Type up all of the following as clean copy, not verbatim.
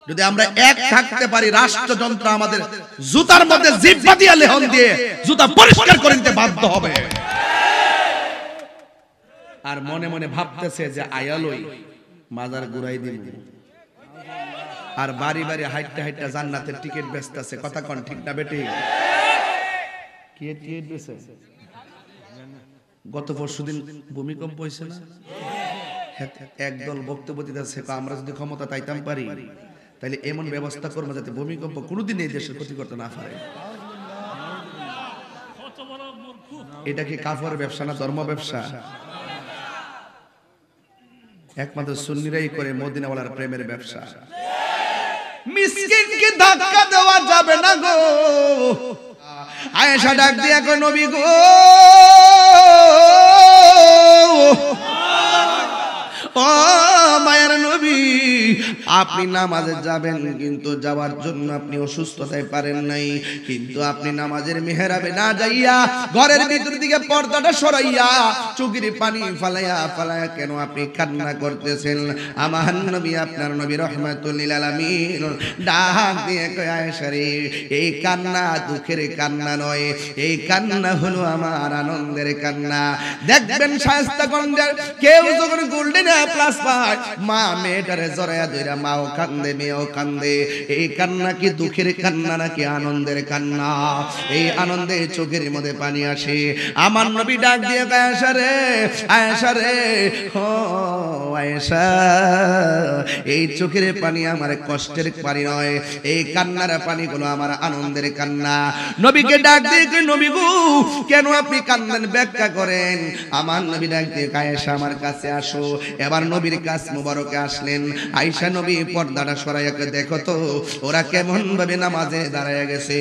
যদি আমরা এক থাকতে পারি, রাষ্ট্রযন্ত্র আমাদের জুতার মধ্যে জিহ্বা দিয়ে লেহন দিয়ে জুতা পরিষ্কার করে দিতে বাধ্য হবে। আর মনে মনে ভাবতেছে যে আয়ালই মাজার ঘুরাই দিব, আর বাড়ি বাড়ি হাইটটা হাইটটা জান্নাতের টিকিট বেচতেছে। কথা কোন ঠিক না বেটি? কি টিকিট বেচে? গত পরশুদিন ভূমিকম্প হয়েছে না, একদল বক্তব্য দিতেছে আমরা যদি ক্ষমতা পাইতাম পারি তাহলে এমন ব্যবস্থা করবো যাতে ভূমিকম্প কোনোদিন এই দেশের ক্ষতি করতে না পারে। এটা কি কাফের ব্যবসা না ধর্ম ব্যবসা? একমাত্র সুন্নিরাই করে মদিনাওয়ালার প্রেমের ব্যবসা। মিসকিনকে ধাক্কা দেওয়া যাবে না গো। আয়েশা ডাক দিয়া কয় নবী গো, ও মায়ের নবী, আপনি নামাজে যাবেন কিন্তু যাওয়ার জন্য আপনি অসুস্থতায় পারেন নাই, কিন্তু আপনি নামাজের মেহরাবে না যাইয়া ঘরের ভিতর দিকে পর্দাটা সরাইয়া চোখের পানি ফালাইয়া ফালাইয়া কেন আপনি কান্না করতেছেন? আমার নবী আপনার নবী রাহমাতুল লিল আলামিন ডাক দিয়ে কয় আয়েশা রে, এই কান্না দুঃখের কান্না নয়, এই কান্না হলো আমার আনন্দের কান্না। দেখবেন শায়েস্তাগঞ্জের কেউ যখন গোল্ডেন প্লাস পায়, মা মেয়েটারে জড়াইয়া ধইরা মাও কান্দে মেয়েও কান্দে। এই কান্না কি দুঃখের কান্না নাকি আনন্দের কান্না? এই আনন্দে চোখের মধ্যে পানি আসে। আমার নবী ডাক দিয়ে আয়েশা রে, আয়েশা রে, ও আয়েশা, এই চোখের পানি আমার কষ্টের পানি নয়, এই কান্নার পানিগুলো আমার আনন্দের কান্না। নবীকে ডাক দিয়ে নবী গো, কেন আপনি কান্দেন ব্যাখ্যা করেন। আমার নবী ডাক দিয়ে আয়েশা আমার কাছে আসো। এবার নবীর কাছ মুবারকে আসলেন। আয়েশা নবী পর্দাটা সরাইয়া দেখো তো ওরা কেমন ভাবে নামাজে দাঁড়ায় গেছে।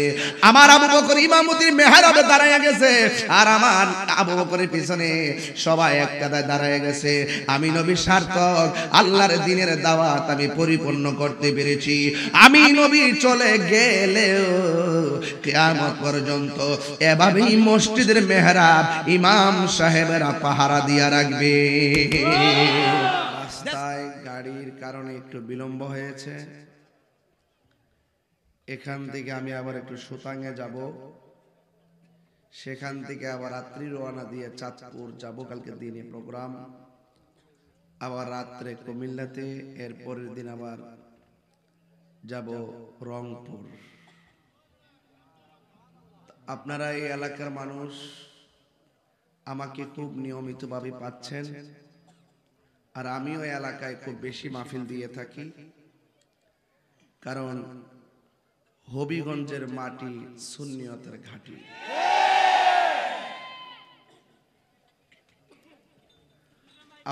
আমার আবু বকর ইমামতির মেহরাবে দাঁড়ায় গেছে, আর আমার আবু বকরের পিছনে সবাই এক কাতায় দাঁড়ায় গেছে। আমি নবী সার্থক, আল্লাহর দ্বীনের দাওয়াত আমি পরিপূর্ণ করতে পেরেছি। আমি নবী চলে গেলেও কিয়ামত পর্যন্ত এভাবেই মসজিদের মেহরাব ইমাম সাহেবেরা পাহারা দিয়া রাখবে। রাস্তায় গাড়ির কারণে একটু বিলম্ব হয়েছে। এখান থেকে আমি আবার একটু সুতাঙ্গে যাব, সেখান থেকে আবার রাত্রি রওনা দিয়ে চাঁদপুর যাব, কালকে দিনে প্রোগ্রাম, আবার রাত্রে কুমিল্লাতে, এর পরের দিন আবার যাব রংপুর। আপনারা এই এলাকার মানুষ আমাকে খুব নিয়মিতভাবে পাচ্ছেন, আর আমিও এলাকায় খুব বেশি মাহফিল দিয়ে থাকি, কারণ হবিগঞ্জের মাটি সুন্নিয়তের ঘাঁটি।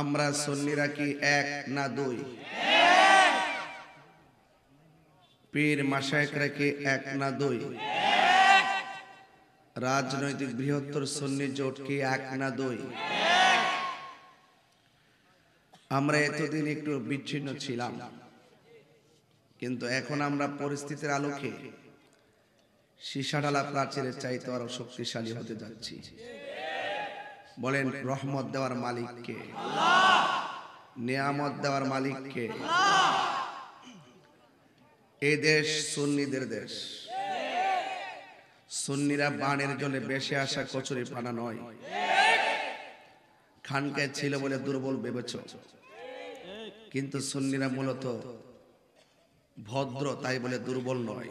আমরা সুন্নিরা কি এক না দুই? পীর মাশায়েখরা কি এক না দুই? রাজনৈতিক বৃহত্তর সুন্নি জোট কি এক না দুই? আমরা এতদিন একটু বিচ্ছিন্ন ছিলাম, কিন্তু এখন আমরা পরিস্থিতির আলোকে সীসাঢালা প্রাচীরের চাইতে আরো শক্তিশালী হতে যাচ্ছি। বলেন রহমত দেওয়ার মালিক কে? নিয়ামত দেওয়ার মালিক কে? এই দেশ সুন্নিদের দেশ। সুন্নিরা বানের জন্য বেশি আসা কচুরি পানা নয়। খানকায় ছিল বলে দুর্বল ভেবেছ, কিন্তু সুন্নিরা মূলত ভদ্র, তাই বলে দুর্বল নয়।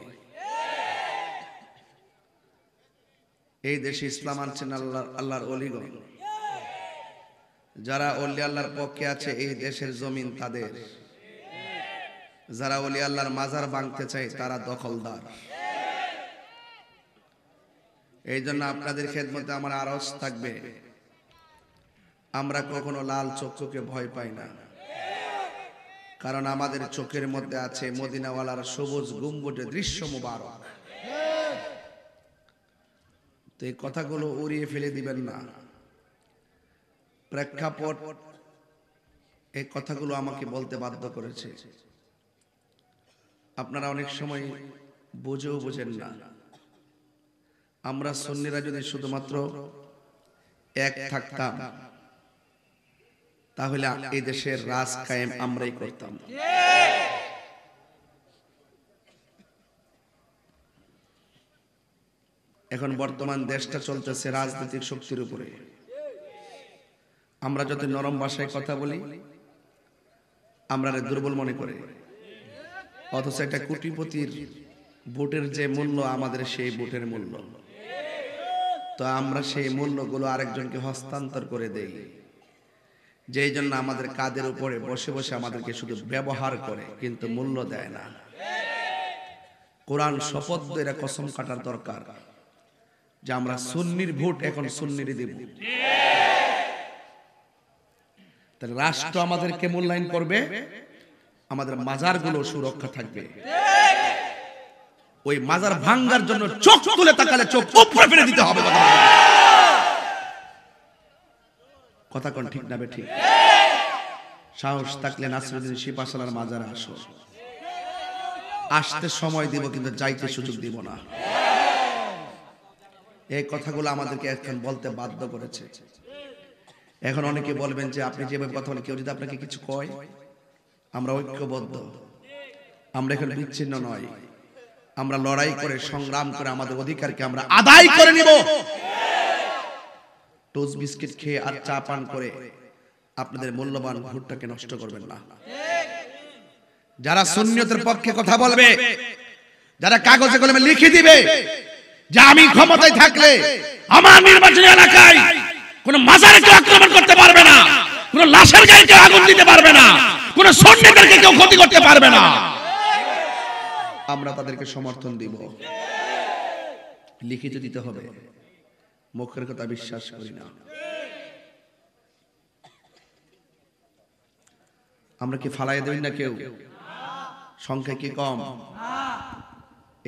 এই দেশে ইসলাম আনছেন আল্লাহর ওলিগণ। যারা ওলি আল্লাহর পক্ষে আছে এই দেশের জমিন তাদের, যারা ওলি আল্লাহর মাজার ভাঙতে চায় তারা দখলদার। এই জন্য আপনাদের খেদমতে আমার আরজ থাকবে, আমরা কখনো লাল চক্ষুকে ভয় পাই না, কারণ আমাদের চোখের মধ্যে আছে মদিনাওয়ালার সবুজ গম্বুজের দৃশ্য মুবারক। তো এই কথাগুলো উড়িয়ে ফেলে দিবেন না। প্রেক্ষাপট এই কথাগুলো আমাকে বলতে বাধ্য করেছে। আপনারা অনেক সময় বুঝেও বোঝেন না। আমরা সুন্নিরা যদি শুধুমাত্র এক থাকতাম তাহলে এই দেশের রাজ কায়েম আমরাই করতাম। এখন বর্তমান দেশটা চলতেছে রাজনৈতিক শক্তির উপরে। আমরা যত নরম ভাষায় কথা বলি আমরা দুর্বল মনে করে, অথচ একটা কোটিপতির ভোটের যে মূল্য আমাদের সেই ভোটের মূল্য, তো আমরা সেই মূল্যগুলো আরেকজনকে হস্তান্তর করে দেই, যেই জন্য আমাদের কাঁধের উপরে বসে বসে আমাদেরকে শুধু ব্যবহার করে কিন্তু মূল্য দেয় না। কোরআন শপথ দিয়ে কসম কাটার দরকার যে আমরা সুন্নির ভোট এখন সুন্নিরই দেব। তাহলে রাষ্ট্র আমাদেরকে মূল্যায়ন করবে, আমাদের মাজারগুলো সুরক্ষা থাকবে। ওই মাজার ভাঙ্গার জন্য চোখ তুলে তাকালে চোখ উপরে ফেলে দিতে হবে। কথা কোন ঠিক না ঠিক? সাহস থাকলে নাসিরউদ্দিন শিপাশালার মাজারে আসো, আসতে সময় দিব কিন্তু যাইতে সুযোগ দিব না। এই কথাগুলো আমাদেরকে এখন বলতে বাধ্য করেছে। এখন অনেকে বলবেন যে আপনি যেভাবে কথা বলেন, কেউ যদি আপনাকে কিছু কয়, আমরা ঐক্যবদ্ধ, আমরা এখন বিচ্ছিন্ন নয়, আমরা লড়াই করে সংগ্রাম করে আমাদের অধিকারকে আমরা আদায় করে নিব। টোস্ট বিস্কিট খেয়ে আর চা পান করে আপনাদের মূল্যবান ভোটটাকে নষ্ট করবেন না। যারা সুন্নিয়তের পক্ষে কথা বলবে, যারা কাগজে কলমে লিখে দিবে যে আমি ক্ষমতায় থাকলে আমার নির্বাচনী এলাকায় কোন মাজারে কেউ আক্রমণ করতে পারবে না, কোন লাশের গায়ে কেউ আগুন দিতে পারবে না, কোন সুন্নিদেরকে কেউ ক্ষতি করতে পারবে না, আমরা তাদেরকে সমর্থন দিব। লিখিত দিতে হবে, মুখের কথা বিশ্বাস করি না। আমরা কি ফালাই দেই না? কেউ সংখ্যা কি কম?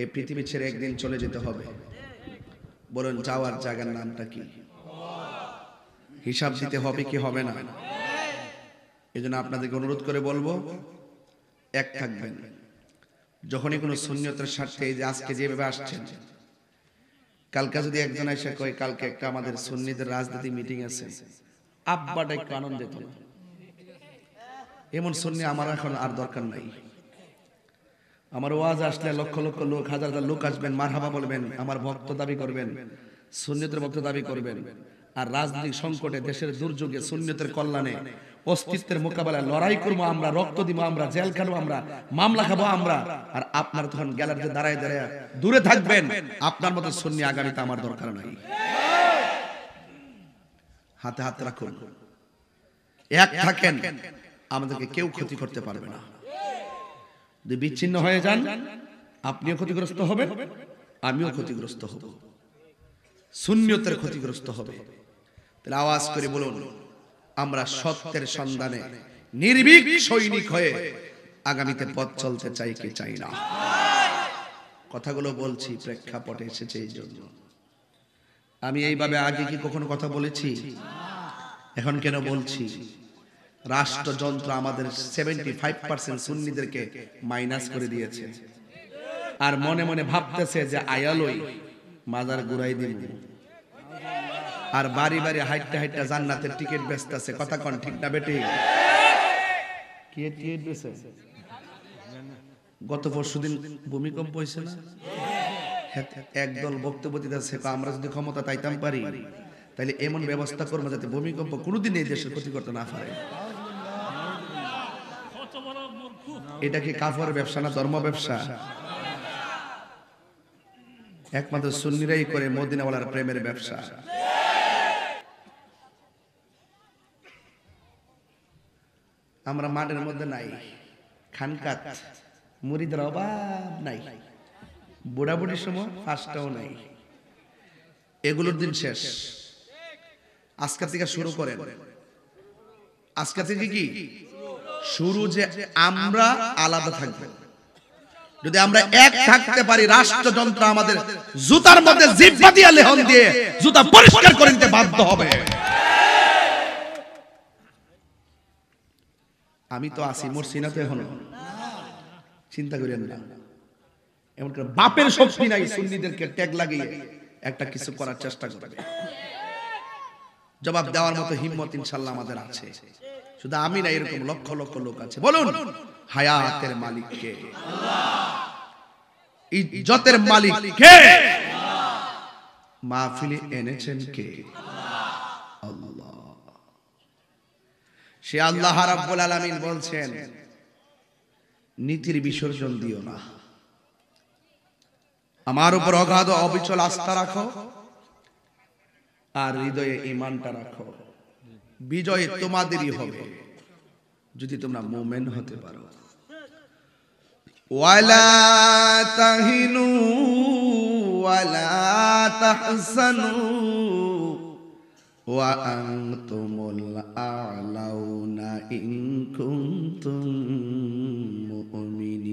এই পৃথিবী ছেড়ে একদিন চলে যেতে হবে। বলুন যাওয়ার জায়গার নামটা কি? হিসাব দিতে হবে কি হবে না? এজন্য আপনাদেরকে অনুরোধ করে বলবো, এক থাকবেন। যখনই কোনো সুন্নিয়তের স্বার্থে, এই যে আজকে যেভাবে আসছেন, কালকে যদি একজন এসে কয় কালকে একটা আমাদের সুন্নিদের রাজনীতি মিটিং আছে, আব্বাটা একটু আনন্দিত, এমন সুন্নি আমার এখন আর দরকার নাই। আমার ওয়াজ আসলে লক্ষ লক্ষ লোক, হাজার হাজার লোক আসবেন, মারহাবা বলবেন, আমার ভক্ত দাবি করবেন, সুন্নিয়তের ভক্ত দাবি করবেন। আর রাজনৈতিক সংকটে, দেশের দুর্যোগে, সুন্নিয়তের কল্যাণে, অস্তিত্বের মোকাবেলায় লড়াই করবো আমরা, রক্ত দিব আমরা, জেল খাবো আমরা, মামলা খাবো আমরা। আর আপনার তখন গ্যালারিতে দাঁড়ায় দাঁড়ায় দূরে থাকবেন। আপনার মতো সুন্নি আগামীতে আমার দরকার নাই। হাতে হাত রাখুন, এক থাকেন, আমাদেরকে কেউ ক্ষতি করতে পারবে না। যদি বিচ্ছিন্ন হয়ে যান, আপনিও ক্ষতিগ্রস্ত হবেন, আমিও ক্ষতিগ্রস্ত হব, সুন্নিয়তের ক্ষতিগ্রস্ত হবে। তাহলে আওয়াজ করে বলুন, আমরা সত্যের সন্ধানে নির্ভীক সৈনিক হয়ে আগামীতে পথ চলতে চাই কি চাই না? কথাগুলো বলছি প্রেক্ষাপটে এসেছে এই জন্য। আমি এইভাবে আগে কি কখনো কথা বলেছি? এখন কেন বলছি? রাষ্ট্রযন্ত্র আমাদের 75% সুন্নিদেরকে মাইনাস করে দিয়েছে। আর মনে মনে ভাবতেছে যে আয়ালই মাজার গুড়াই দিন, আর বাড়ি বাড়ি হাইটটা হাইটটা জান্নাতের টিকিট বেচতেছে। কথা কোন ঠিক না বেটি? কি টিকিট বেচে? গত পরশুদিন ভূমিকম্প হয়েছে না, একদল বক্তব্য দিতেছে আমরা যদি ক্ষমতা চাইতাম পারি তাহলে এমন ব্যবস্থা করবো যাতে ভূমিকম্প কোনোদিন এই দেশের ক্ষতি করতে না পারে। এটা কি কাফের ব্যবসা না ধর্ম ব্যবসা? একমাত্র সুন্নিরাই করে মদিনাওয়ালার প্রেমের ব্যবসা। আমরা মাঠের মধ্যে নাই, খানকাত মুরিদের অভাব নাই, বুড়াবুড়ির সময় ফাঁসটাও নাই। এগুলোর দিন শেষ। আজকে থেকে শুরু করেন। আজকে থেকে কি শুরু, যে আমরা আলাদা থাকবো। যদি আমরা এক থাকতে পারি, রাষ্ট্রযন্ত্র আমাদের জুতার মধ্যে জিহ্বা দিয়ে লেহন দিয়ে জুতা পরিষ্কার করে দিতে বাধ্য হবে। আমি তো আছি, মরছি না তো এখনো, চিন্তা করেন না। এমন করে বাপের শক্তি নাই সুন্নিদেরকে ট্যাগ লাগিয়ে একটা কিছু করার চেষ্টা করবে। জবাব দেওয়ার মতো হিম্মত ইনশাআল্লাহ আমাদের আছে। শুধু আমি না, এরকম লক্ষ লক্ষ লোক আছে। বলুন হায়াতের মালিক কে? আল্লাহ। ইজ্জতের মালিক কে? আল্লাহ। মাহফিলে এনেছেন কে? আল্লাহ। সে আল্লাহ রাব্বুল আলামিন বলছেন, নীতির বিসর্জন দিও না, আমার উপর অগাধ অবিচল আস্থা রাখো আর হৃদয়ে ঈমানটা রাখো। বিজয় তোমাদেরই হবে যদি তোমরা মুমিন হতে পারো। ওয়ালা তাহিনু ওয়ালা তাহসানু ওয়া আনতুমুল আ'লাউনা ইন কুনতুম মুমিনিন।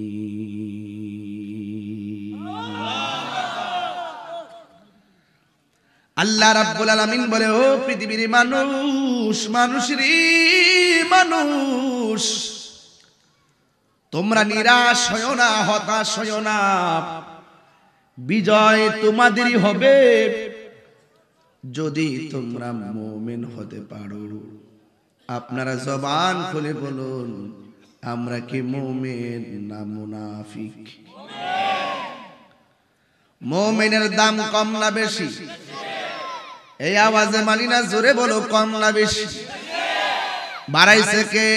আল্লাহ রাব্বুল আলামিন বলে, ও পৃথিবীর মানুষ, মানুষ, তোমরা নিরাশ হয়ো না, হতাশ হয়ো না, বিজয় তোমাদেরই হবে যদি তোমরা মুমিন হতে পারো। আপনারা জবান খুলে বলুন, আমরা কি মুমিন না মুনাফিক? মুমিনের দাম কম না বেশি? এই আওয়াজে মানি না, জোরে বলো, কম না বেশি? বাড়াইছে কে?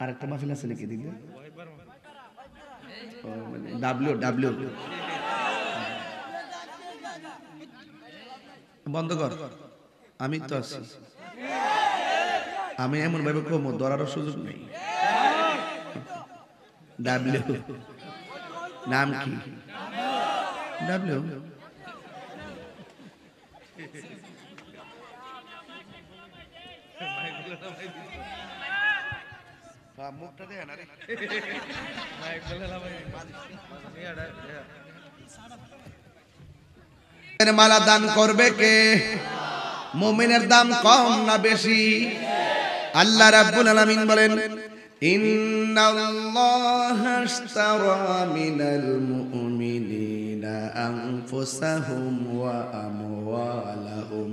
আরেকটা মাহফিল আছে নাকি দিলে? ডাব্লিউ বন্ধ কর, আমি তো আছি। আমি এমন ভাবে কম ধরারও সুযোগ নেই। ডাব্লিউ নাম কি? ডাব্লিউ মালা দান করবে কে? মুমিনের দাম কম না বেশি? আল্লাহ রাব্বুল আলামিন বলেন, ইন্নাল্লাহা আশতারা মিনাল মুমিনিনা আনফুসাহুম ওয়া আমওয়ালাহুম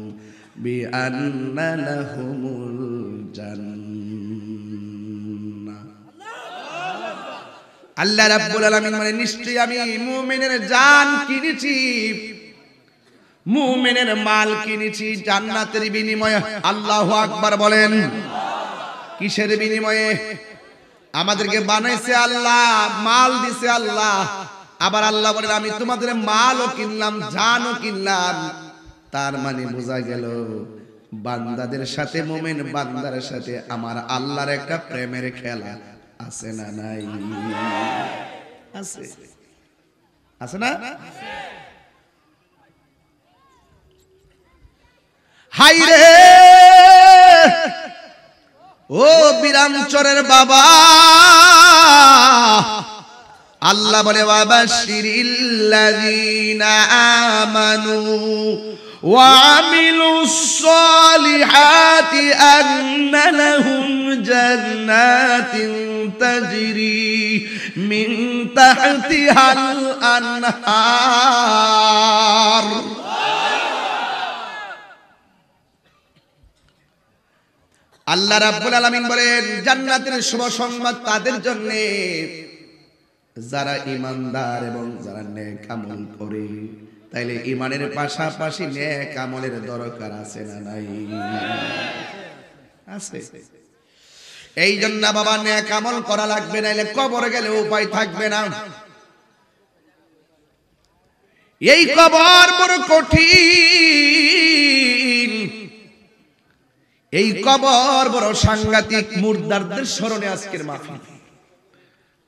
বিআন্না লাহুমুল জান্নাহ। আল্লাহ রাব্বুল আলামিন মানে, নিশ্চয়ই আমি মুমিনের জান কিনেছি, মুমিনের মাল কিনেছি জান্নাতের বিনিময়ে। আল্লাহু আকবার বলেন। কিসের বিনিময়ে? আমাদেরকে বানাইছে আল্লাহ, মাল দিছে আল্লাহ। আবার আল্লাহ বলেন, আমি তোমাদের মালও কিনলাম, জানও কিনলাম। তার মানে বোঝা গেল, বান্দাদের সাথে, মুমিন বান্দার সাথে আমার আল্লাহর একটা প্রেমের খেলা আছে না নাই? আছে, আছে না? হাই রে ও বিরামচরের বাবা, আল্লাহ বলে, ওয়াবাশশিরিল্লাযীনা আমানু ওয়া আমিলুস সালিহাতি আন্না লাহুম জান্নাতিন তাজরি মিন তাহতিহাল আনহার। আল্লাহ রাব্বুল আলামিন বলেন, জান্নাতের শুভ সংবাদ তাদের জন্য যারা ঈমানদার এবং যারা নেক আমল করে। তাইলে ঈমানের পাশাপাশি নেক আমলের দরকার আছে না নাই? আছে। এই জন্য বাবা নেক আমল করা লাগবে, নাইলে কবরে গেলে উপায় থাকবে না। এই কবর বড় কঠিন, এই কবর বড় সাংঘাতিক। মুর্দারদের স্মরণে আজকের মাহফিল।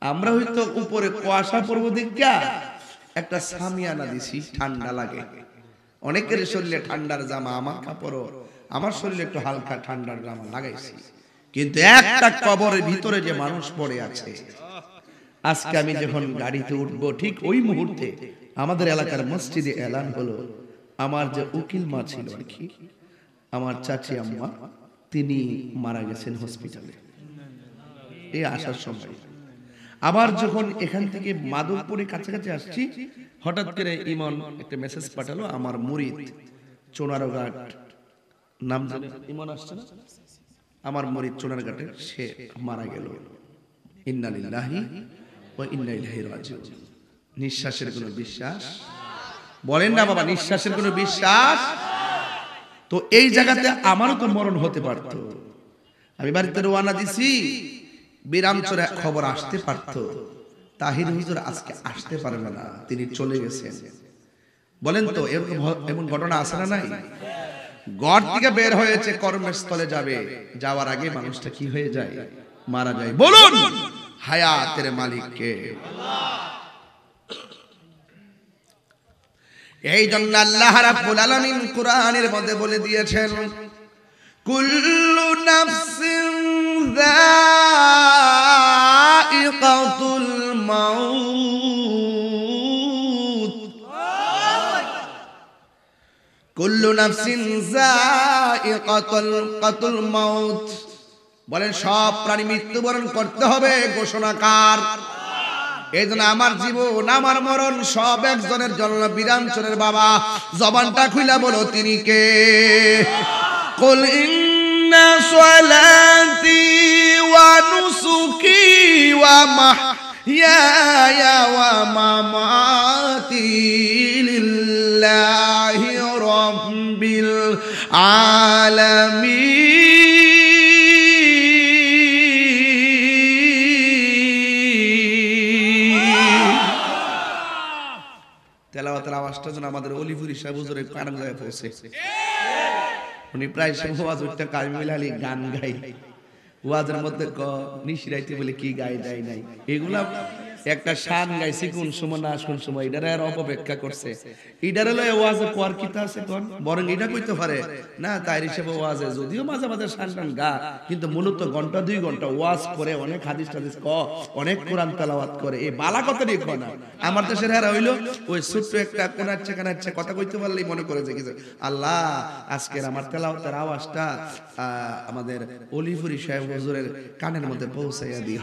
আমরা হয়তো উপরে কুয়াশা পড়ব দেখা একটা সামিয়ানা দিছি, ঠান্ডা লাগে। অনেকের শরীরে ঠান্ডার জামা, আমার কাপড়ও, আমার শরীরে একটু হালকা ঠান্ডার জামা লাগাইছি। কিন্তু একটা কবরের ভিতরে যে মানুষ পড়ে আছে, আজকে আমি যখন গাড়িতে উঠবো ঠিক ওই মুহূর্তে আমাদের এলাকার মসজিদে এলান হলো, আমার যে উকিল মা ছিল আর কি, আমার চাচি আম্মা, তিনি মারা গেছেন হসপিটালে এই আসার সময়। আবার যখন এখান থেকে মাধবপুরে কাছাকাছি আসছি, হঠাৎ করে ইমন একটা মেসেজ পাঠালো, আমার মুরিদ চোনারঘাট, নাম জানে ইমন আসছে না, আমার মুরিদ চোনারঘাটে সে মারা গেল। ইন্না লিল্লাহি ওয়া ইন্না ইলাইহি রাজিউন। নিঃশ্বাসের কোনো বিশ্বাস বলেন না বাবা, নিঃশ্বাসের কোনো বিশ্বাস। তো এই জায়গাতে আমারও তো মরণ হতে পারত। আমি বাড়িতে রওনা দিছি, বিরামচরে খবর আসতে পারত তাহির হুজুর আজকে আসতে পারবে না, তিনি চলে গেছেন। বলেন তো এমন ঘটনা আছে না নাই? ঘর থেকে বের হয়েছে, কর্মস্থলে যাবে, যাওয়ার আগে মানুষটা কি হয়ে যায়? মারা যায়। বলুন হায়াতের মালিক কে? এই জন্য আল্লাহ রাব্বুল আলামিন কোরআনের মধ্যে বলে দিয়েছেন, কুল্লু নাফসিন যায়িকাতুল মাউত, কুল্লু নাফসিন যায়িকাতুল মাউত। বলেন সব প্রাণী মৃত্যুবরণ করতে হবে, ঘোষণাকার। এই জন্য আমার জীবন আমার মরণ সব একজনের জন্য। বিরামচরের বাবা জবানটা খুইলা বলো তিনি কে? কুল ইন্না সলাতি ওয়া নুসুকি ওয়া মাহইয়ায়া ওয়া মামাতি লিল্লাহি রাব্বিল আলামিন। তেলাওয়াতের আওয়াজটা যেন আমাদের অলিপুরি সাহেব হুজুরের কানে যায় পৌঁছে। উনি প্রায় ওয়াজ উঠতে কামিল আলী গান গাই, ওয়াজের মধ্যে নিশিরাইতে বলে কি গাই যায় নাই, এগুলা একটা শান গাইছি কোন সময় না কোন সময়, এটারে আর অপেক্ষা করছে। এটারে লয়ে ওয়াজে কোয়ার কিতা আছে কোন, বরং এটা কইতে পারে না তাই হিসেবে ওয়াজে যদিও মাঝে মাঝে শান টান গা, কিন্তু মূলত ঘন্টা 2 ঘন্টা ওয়াজ করে, অনেক হাদিস টাদিস অনেক কোরআন তেলাওয়াত করে, এই বালা কথা দিয়ে কয় না। আমার দেশের হেরা হইলো ওই ছোট্ট একটা কোনাচ্ছে কানাচ্ছে কথা কইতে পারলেই মনে করে যে কিছু আল্লাহ আজকের আমার তেলাওয়াতের আওয়াজটা আমাদের অলিপুরি সাহেব হুজুরের কানের মধ্যে পৌঁছাইয়া দিও।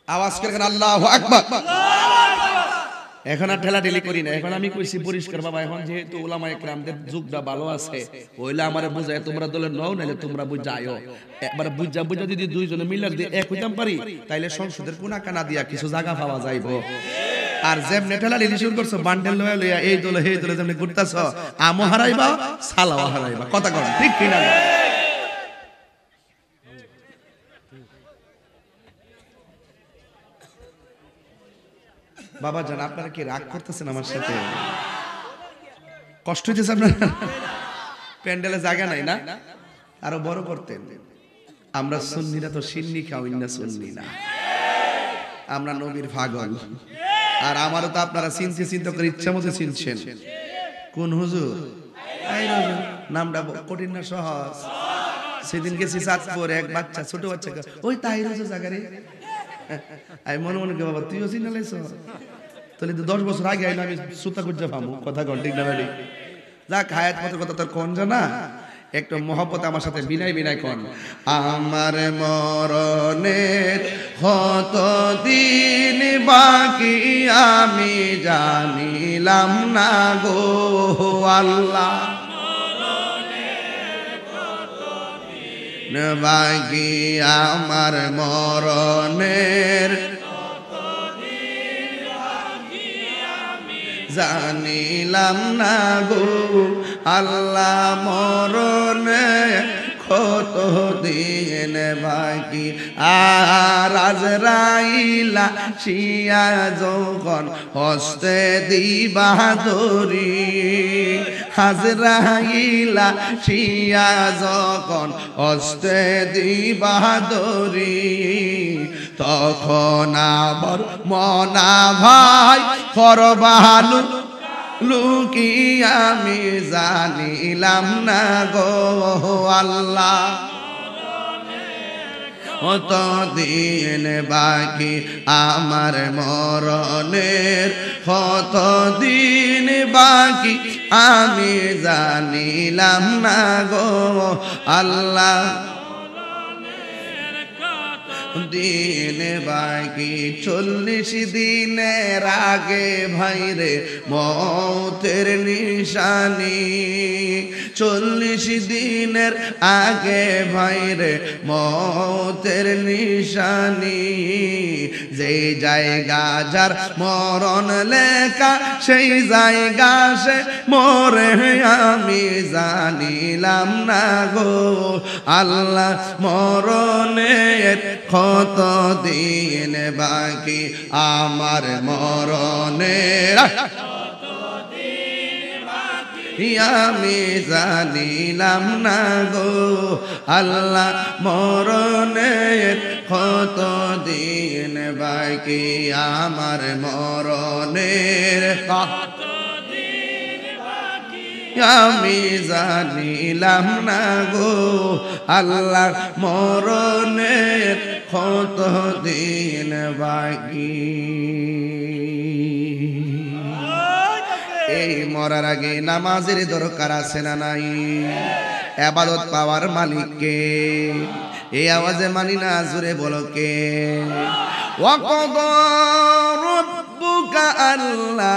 আওয়াজ করে আল্লাহু আকবার। এখন আর ঠেলাঠেলি করি না, এখন আমি কইছি পরিষ্কার বাবা, এখন যেহেতু উলামায়ে কেরামদের যুগটা ভালো আছে, ওইলা আমারে বুঝায় তোমরা দলে নও, নাইলে তোমরা বুঝায়ও। একবার বুঝা বুঝা যদি দুইজনে মিলার দিয়ে এক হইতাম পারি, তাইলে সংসদের কোনা কানা দিয়া কিছু জায়গা পাওয়া যাইবো। আর যেমনে ঠেলাঠেলি শুরু করছো বান্ডেল লয়া লইয়া এই দলে সেই দলে যেমনে ঘুরতাছ, আমও হারাইবা সালাও হারাইবা। কথা কন ঠিক কিনা? বাবা জান আপনারা কি রাগ করতেছেন আমার সাথে? কষ্ট হইতেছে আপনার? প্যান্ডেলে জায়গা নাই না? আরো বড় করতেন। আমরা সুন্নিরা তো সিন্নি খাওয়াই না, সুন্নি না, আমরা নবীর পাগল। আর আমারও তো আপনারা চিনতে চিন্তা করে ইচ্ছা মতো চিনছেন। কোন হুজুর? নামটা কঠিন না সহজ? সেদিন গেছি চাঁদপুর, এক বাচ্চা ছোট বাচ্চা, ওই তাহির হুজুর জায়গারে। আমি মনে মনে কে বাবা তুইও চিনা লাইছ, তাহলে তো 10 বছর আগে আইলে আমি সুতা খুঁজে পাবো। কথা কন ঠিক না? যাক হায়াত মতো কথা তোর কোন জানা, একটু মহব্বত আমার সাথে বিনাই বিনাই কোন। আমার মরণের কত দিন বাকি আমি জানিলাম না গো আল্লাহ, বাকি আমার মরণের জানিলাম না গো আল্লাহ, মরণে কত দিন বাকি। আর আজরাইলা শিয়া যখন হস্তে দিবা ধরি, আজরাইলা শিয়া যখন হস্তে দিবা ধরি, তখন আবার মনা ভাই করবালু লুকি আমি জানিলাম না গো আল্লাহ, কত দিন বাকি আমার মরণের, কত দিন বাকি আমি জানিলাম না গো আল্লাহ, দিন বাকি 40 দিনের আগে ভাইরে মৌতের নিশানি 40 দিনের আগে ভাইরে মৌতের নিশানি যে জায়গা যার মরণ লেখা সেই জায়গা সে মরে আমি জানিলাম না গো আল্লাহ মরণের কত দিন বাকি আমার মরণের আমি জানিলাম না গো আল্লাহ মরণের কত দিন বাকি আমার মরণের কত দিন বাকি আমি জানিলাম না গো আল্লাহ মরণের কত দিন বাকি এই মরার আগে নামাজের দরকার আছে না নাই ইবাদত পাওয়ার মালিককে এই আওয়াজে মানি না জোরে বলো কে ওয়াকাদা রাব্বুকা আল্লা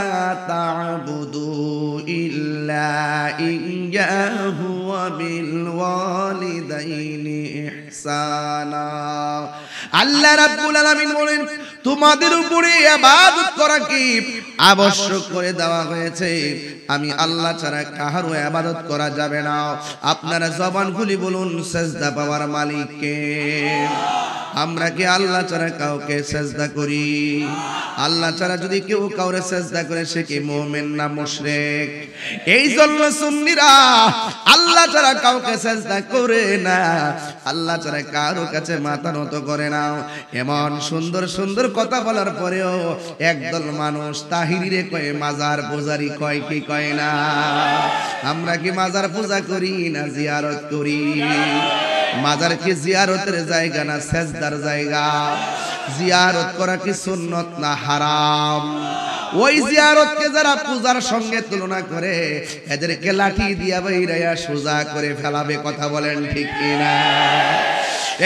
তা'বুদু ইল্লা ইয়্যাহু ওয়া বিল ওয়ালিদাইনি ইহসানা আল্লাহ রাব্বুল আলামিন বলেন তোমাদের উপরে ইবাদত করা কি আবশ্যক করে দেওয়া হয়েছে আমি আল্লাহ ছাড়া কারো ইবাদত করা যাবে না আপনারা জবান খুলে বলুন সিজদা পাওয়ার মালিক কে আমরা কি আল্লাহ ছাড়া কাউকে সিজদা করি আল্লাহ ছাড়া যদি কেউ কাউরে সিজদা করে সে কি মুমিন না মুশরিক এই জন্য সুন্নিরা আল্লাহ ছাড়া কাউকে সিজদা করে না আল্লাহ ছাড়া কারো কাছে মাথা নত করে না এমন সুন্দর সুন্দর কথা বলার পরেও একদল মানুষ তাহিরিরে কয় মাজার পূজারি কয় কি কয় না আমরা কি মাজার পূজা করি না জিয়ারত করি মাজার কি জিয়ারতের জায়গা না সেজদার জায়গা জিয়ারত করা কি সুন্নত না হারাম ওই জিয়ারতকে যারা পূজার সঙ্গে তুলনা করে এদেরকে লাঠি দিয়া বাইরায়া সোজা করে ফেলাবে কথা বলেন ঠিক কিনা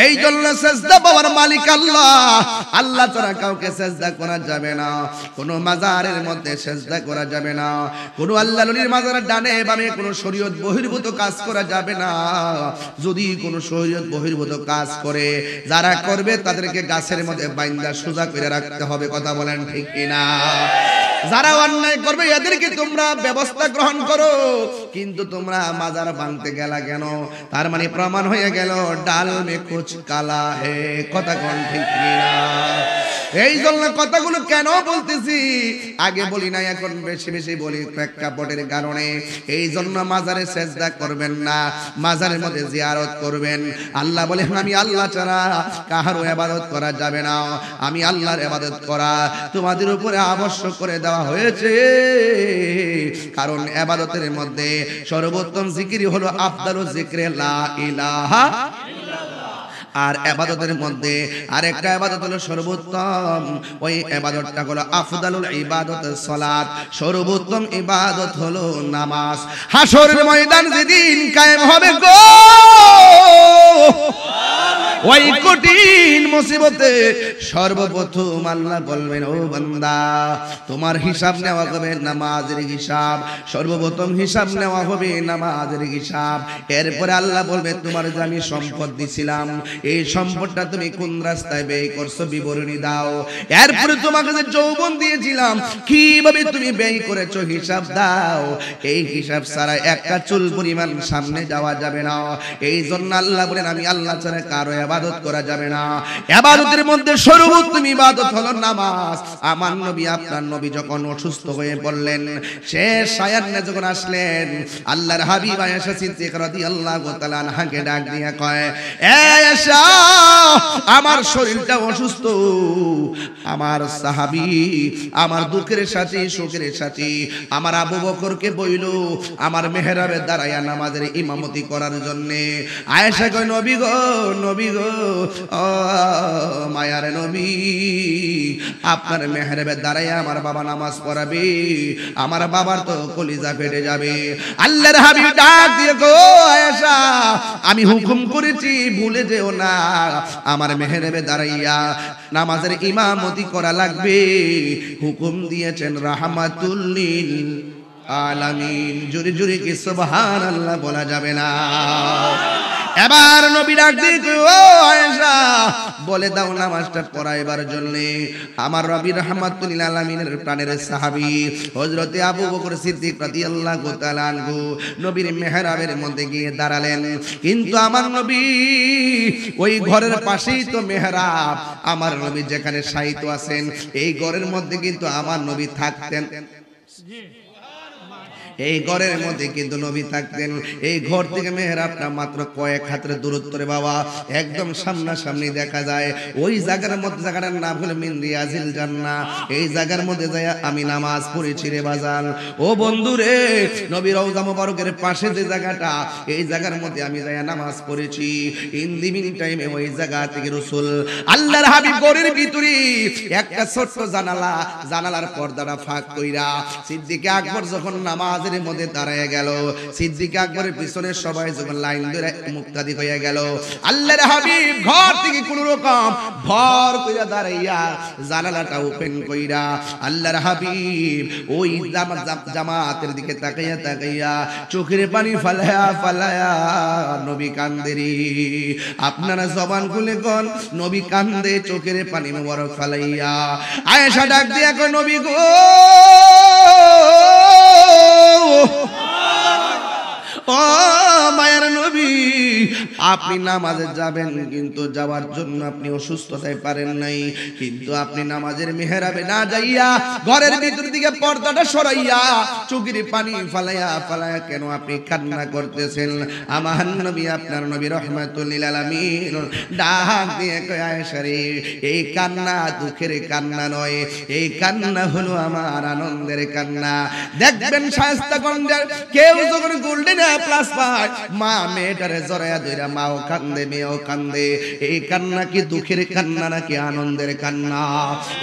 এই জন্য সিজদা পাওয়ার মালিক আল্লাহ আল্লাহ ছাড়া কাউকে সিজদা করা যাবে না কোনো মাজারের মধ্যে সিজদা করা যাবে না কোনো আল্লাহর ওলির মাজারের ডানে বামে কোনো শরীয়ত বহির্ভূত কাজ করা যাবে না যদি কোনো শরীয়ত বহির্ভূত কাজ করে যারা করবে তাদেরকে গাছের মধ্যে বাইন্দা সোজা করে রাখতে হবে কথা বলেন ঠিক কিনা যারা অন্যায় করবে এদেরকে তোমরা ব্যবস্থা গ্রহণ করো কিন্তু তোমরা মাজার ভাঙতে গেলা কেন তার মানে প্রমাণ হয়ে গেল ডাল মে কুছ কালা হে কথা কোন ঠিক কিনা এই জন্য কথাগুলো কেন বলতেছি আগে বলি না এখন বেশি বেশি বলি প্রেক্ষাপটের কারণে এই জন্য মাজারে সিজদা করবেন না মাজারের মধ্যে জিয়ারত করবেন আল্লাহ বলে আমি আল্লাহ ছাড়া কারো ইবাদত করা যাবে না আমি আল্লাহর ইবাদত করা তোমাদের উপরে আবশ্যক করে দেওয়া হয়েছে কারণ ইবাদতের মধ্যে সর্বোত্তম জিকির হলো আফদালুজ জিকরে লা ইলাহা আর ইবাদতের মধ্যে আরেকটা ইবাদত হলো সর্বোত্তম ওই ইবাদতটা হলো আফদালুল ইবাদত সালাত সর্বোত্তম ইবাদত হলো নামাজ হাসরের ময়দান যেদিন কায়েম হবে গো ওই কঠিন মুসিবতে সর্বপ্রথম আল্লাহ বলবেন ও বান্দা তোমার হিসাব নেওয়া হবে নামাজের হিসাব সর্বপ্রথম হিসাব নেওয়া হবে নামাজের হিসাব এরপরে আল্লাহ বলবে তোমার যে আমি সম্পদ দিছিলাম এই সম্পদটা তুমি কোন রাস্তায় ব্যয় করছো বিবরণী দাও এরপরে তোমাকে যে যৌবন দিয়েছিলাম কিভাবে তুমি ব্যয় করেছো হিসাব দাও এই হিসাব ছাড়া একটা চুল পরিমাণ সামনে যাওয়া যাবে না এই জন্য আল্লাহ বলেন আমি আল্লাহ ছাড়া কারো ইবাদত করা যাবে না ইবাদতের মধ্যে সর্বোত্তম ইবাদত হলো নামাজ আমার নবী আপনার নবী যখন অসুস্থ হয়ে পড়লেন শেষ আয়াতে যখন আসলেন আল্লাহর হাবিব আয়েশা সিদ্দিকা রাদিয়াল্লাহু তাআলা আনহাকে ডাক দিয়া কয় এ আয়েশা আমার শরীরটা অসুস্থ আমার সাহাবী আমার দুঃখের সাথে সুখের সাথে আমার আবু বকরকে বইলো আমার মেহরাবে দাঁড়ায়া নামাজের ইমামতি করার জন্য আয়েশা কয় নবী গো গো ও মায়ার নবী আপনার মেহরাবে দাঁড়ায় আমার বাবা নামাজ পড়াবে আমার বাবার তো কলিজা ফেটে যাবে আল্লাহর হাবিব ডাক দিয়ে গো আয়েশা আমি হুকুম করেছি ভুলে যেও না আমার মেহরাবে দাঁড়াইয়া নামাজের ইমামতি করা লাগবে হুকুম দিয়েছেন রাহমাতুল লিল আলামিন জোরে জোরে কি সুবহানাল্লাহ বলা যাবে না এবার নবী ডাক দিয়ে ও আয়েশা বলে দাও নামাজটা পড়াইবার জন্য আমার নবী রাহমাতুল লিল আলামিনের প্রাণের সাহাবী হযরত আবু বকর সিদ্দিক রাদিয়াল্লাহু তাআলা আনহু নবীর মেহরাবের মধ্যে গিয়ে দাঁড়ালেন কিন্তু আমার নবী ওই ঘরের পাশেই তো মেহরাব আমার নবী যেখানে শায়িত আছেন এই ঘরের মধ্যে কিন্তু আমার নবী থাকতেন এই ঘরের মধ্যে কিন্তু নবী থাকতেন এই ঘর থেকে মেহরাবটা মাত্র কয়েক হাতের দূরত্বে বাবা একদম সামনাসামনি দেখা যায় ওই জায়গার মধ্যে জায়গাটার নাম হলো মিন রিয়াজিল জান্নাহ এই জায়গার মধ্যে যায় আমি নামাজ পড়েছি রে বাজান ও বন্ধু রে নবী রওজা মুবারকের পাশে যে জায়গাটা এই জায়গার মধ্যে আমি যায় নামাজ পড়েছি ইন দি মিন টাইমে ওই জায়গা থেকে রাসূল আল্লাহর হাবিব ঘরের ভিতরে একটা ছোট্ট জানালার পর্দাটা ফাঁক কইরা সিদ্দিক আকবর যখন নামাজ মধ্যে দাঁড়ায় গেল সিদ্দিক আকবরের পিছনে সবাই যখন লাইন ধরে মুক্তাদি হয়ে গেল আল্লাহর হাবিব ঘর থেকে কোন রকম ভর কইরা দাঁড়াইয়া জানালাটা ওপেন কইরা আল্লাহর হাবিব ওই জামাতের দিকে তাকাইয়া চোখের পানি ফালায়া নবী কান্দেরি আপনারা জবান খুলে কোন নবী কান্দে চোখের পানি মোবারক ফালাইয়া আয়েশা ডাক দিয়া কই নবী গো ও মায়ের নবী আপনি নামাজে যাবেন কিন্তু যাওয়ার জন্য আপনি অসুস্থতায় পারেন নাই কিন্তু আপনি নামাজের মেহরাবে না যাইয়া ঘরের ভিতর দিকে পর্দাটা সরাইয়া চোখের পানি ফালায়া কেন আপনি কান্না করতেছেন আমার নবী আপনার নবী রাহমাতুল লিল আলামিন ডাক দিয়ে কয় আয়েশা রে এই কান্না দুঃখের কান্না নয় এই কান্না হলো আমার আনন্দের কান্না দেখবেন শায়েস্তাগঞ্জের কেউ যখন গোল্ডেন প্লাস পায় মা মেয়েটারে জড়ায়া ধইরা মাও কান্দে মেয়েও কান্দে এই কান্না কি দুঃখের কান্না নাকি আনন্দের কান্না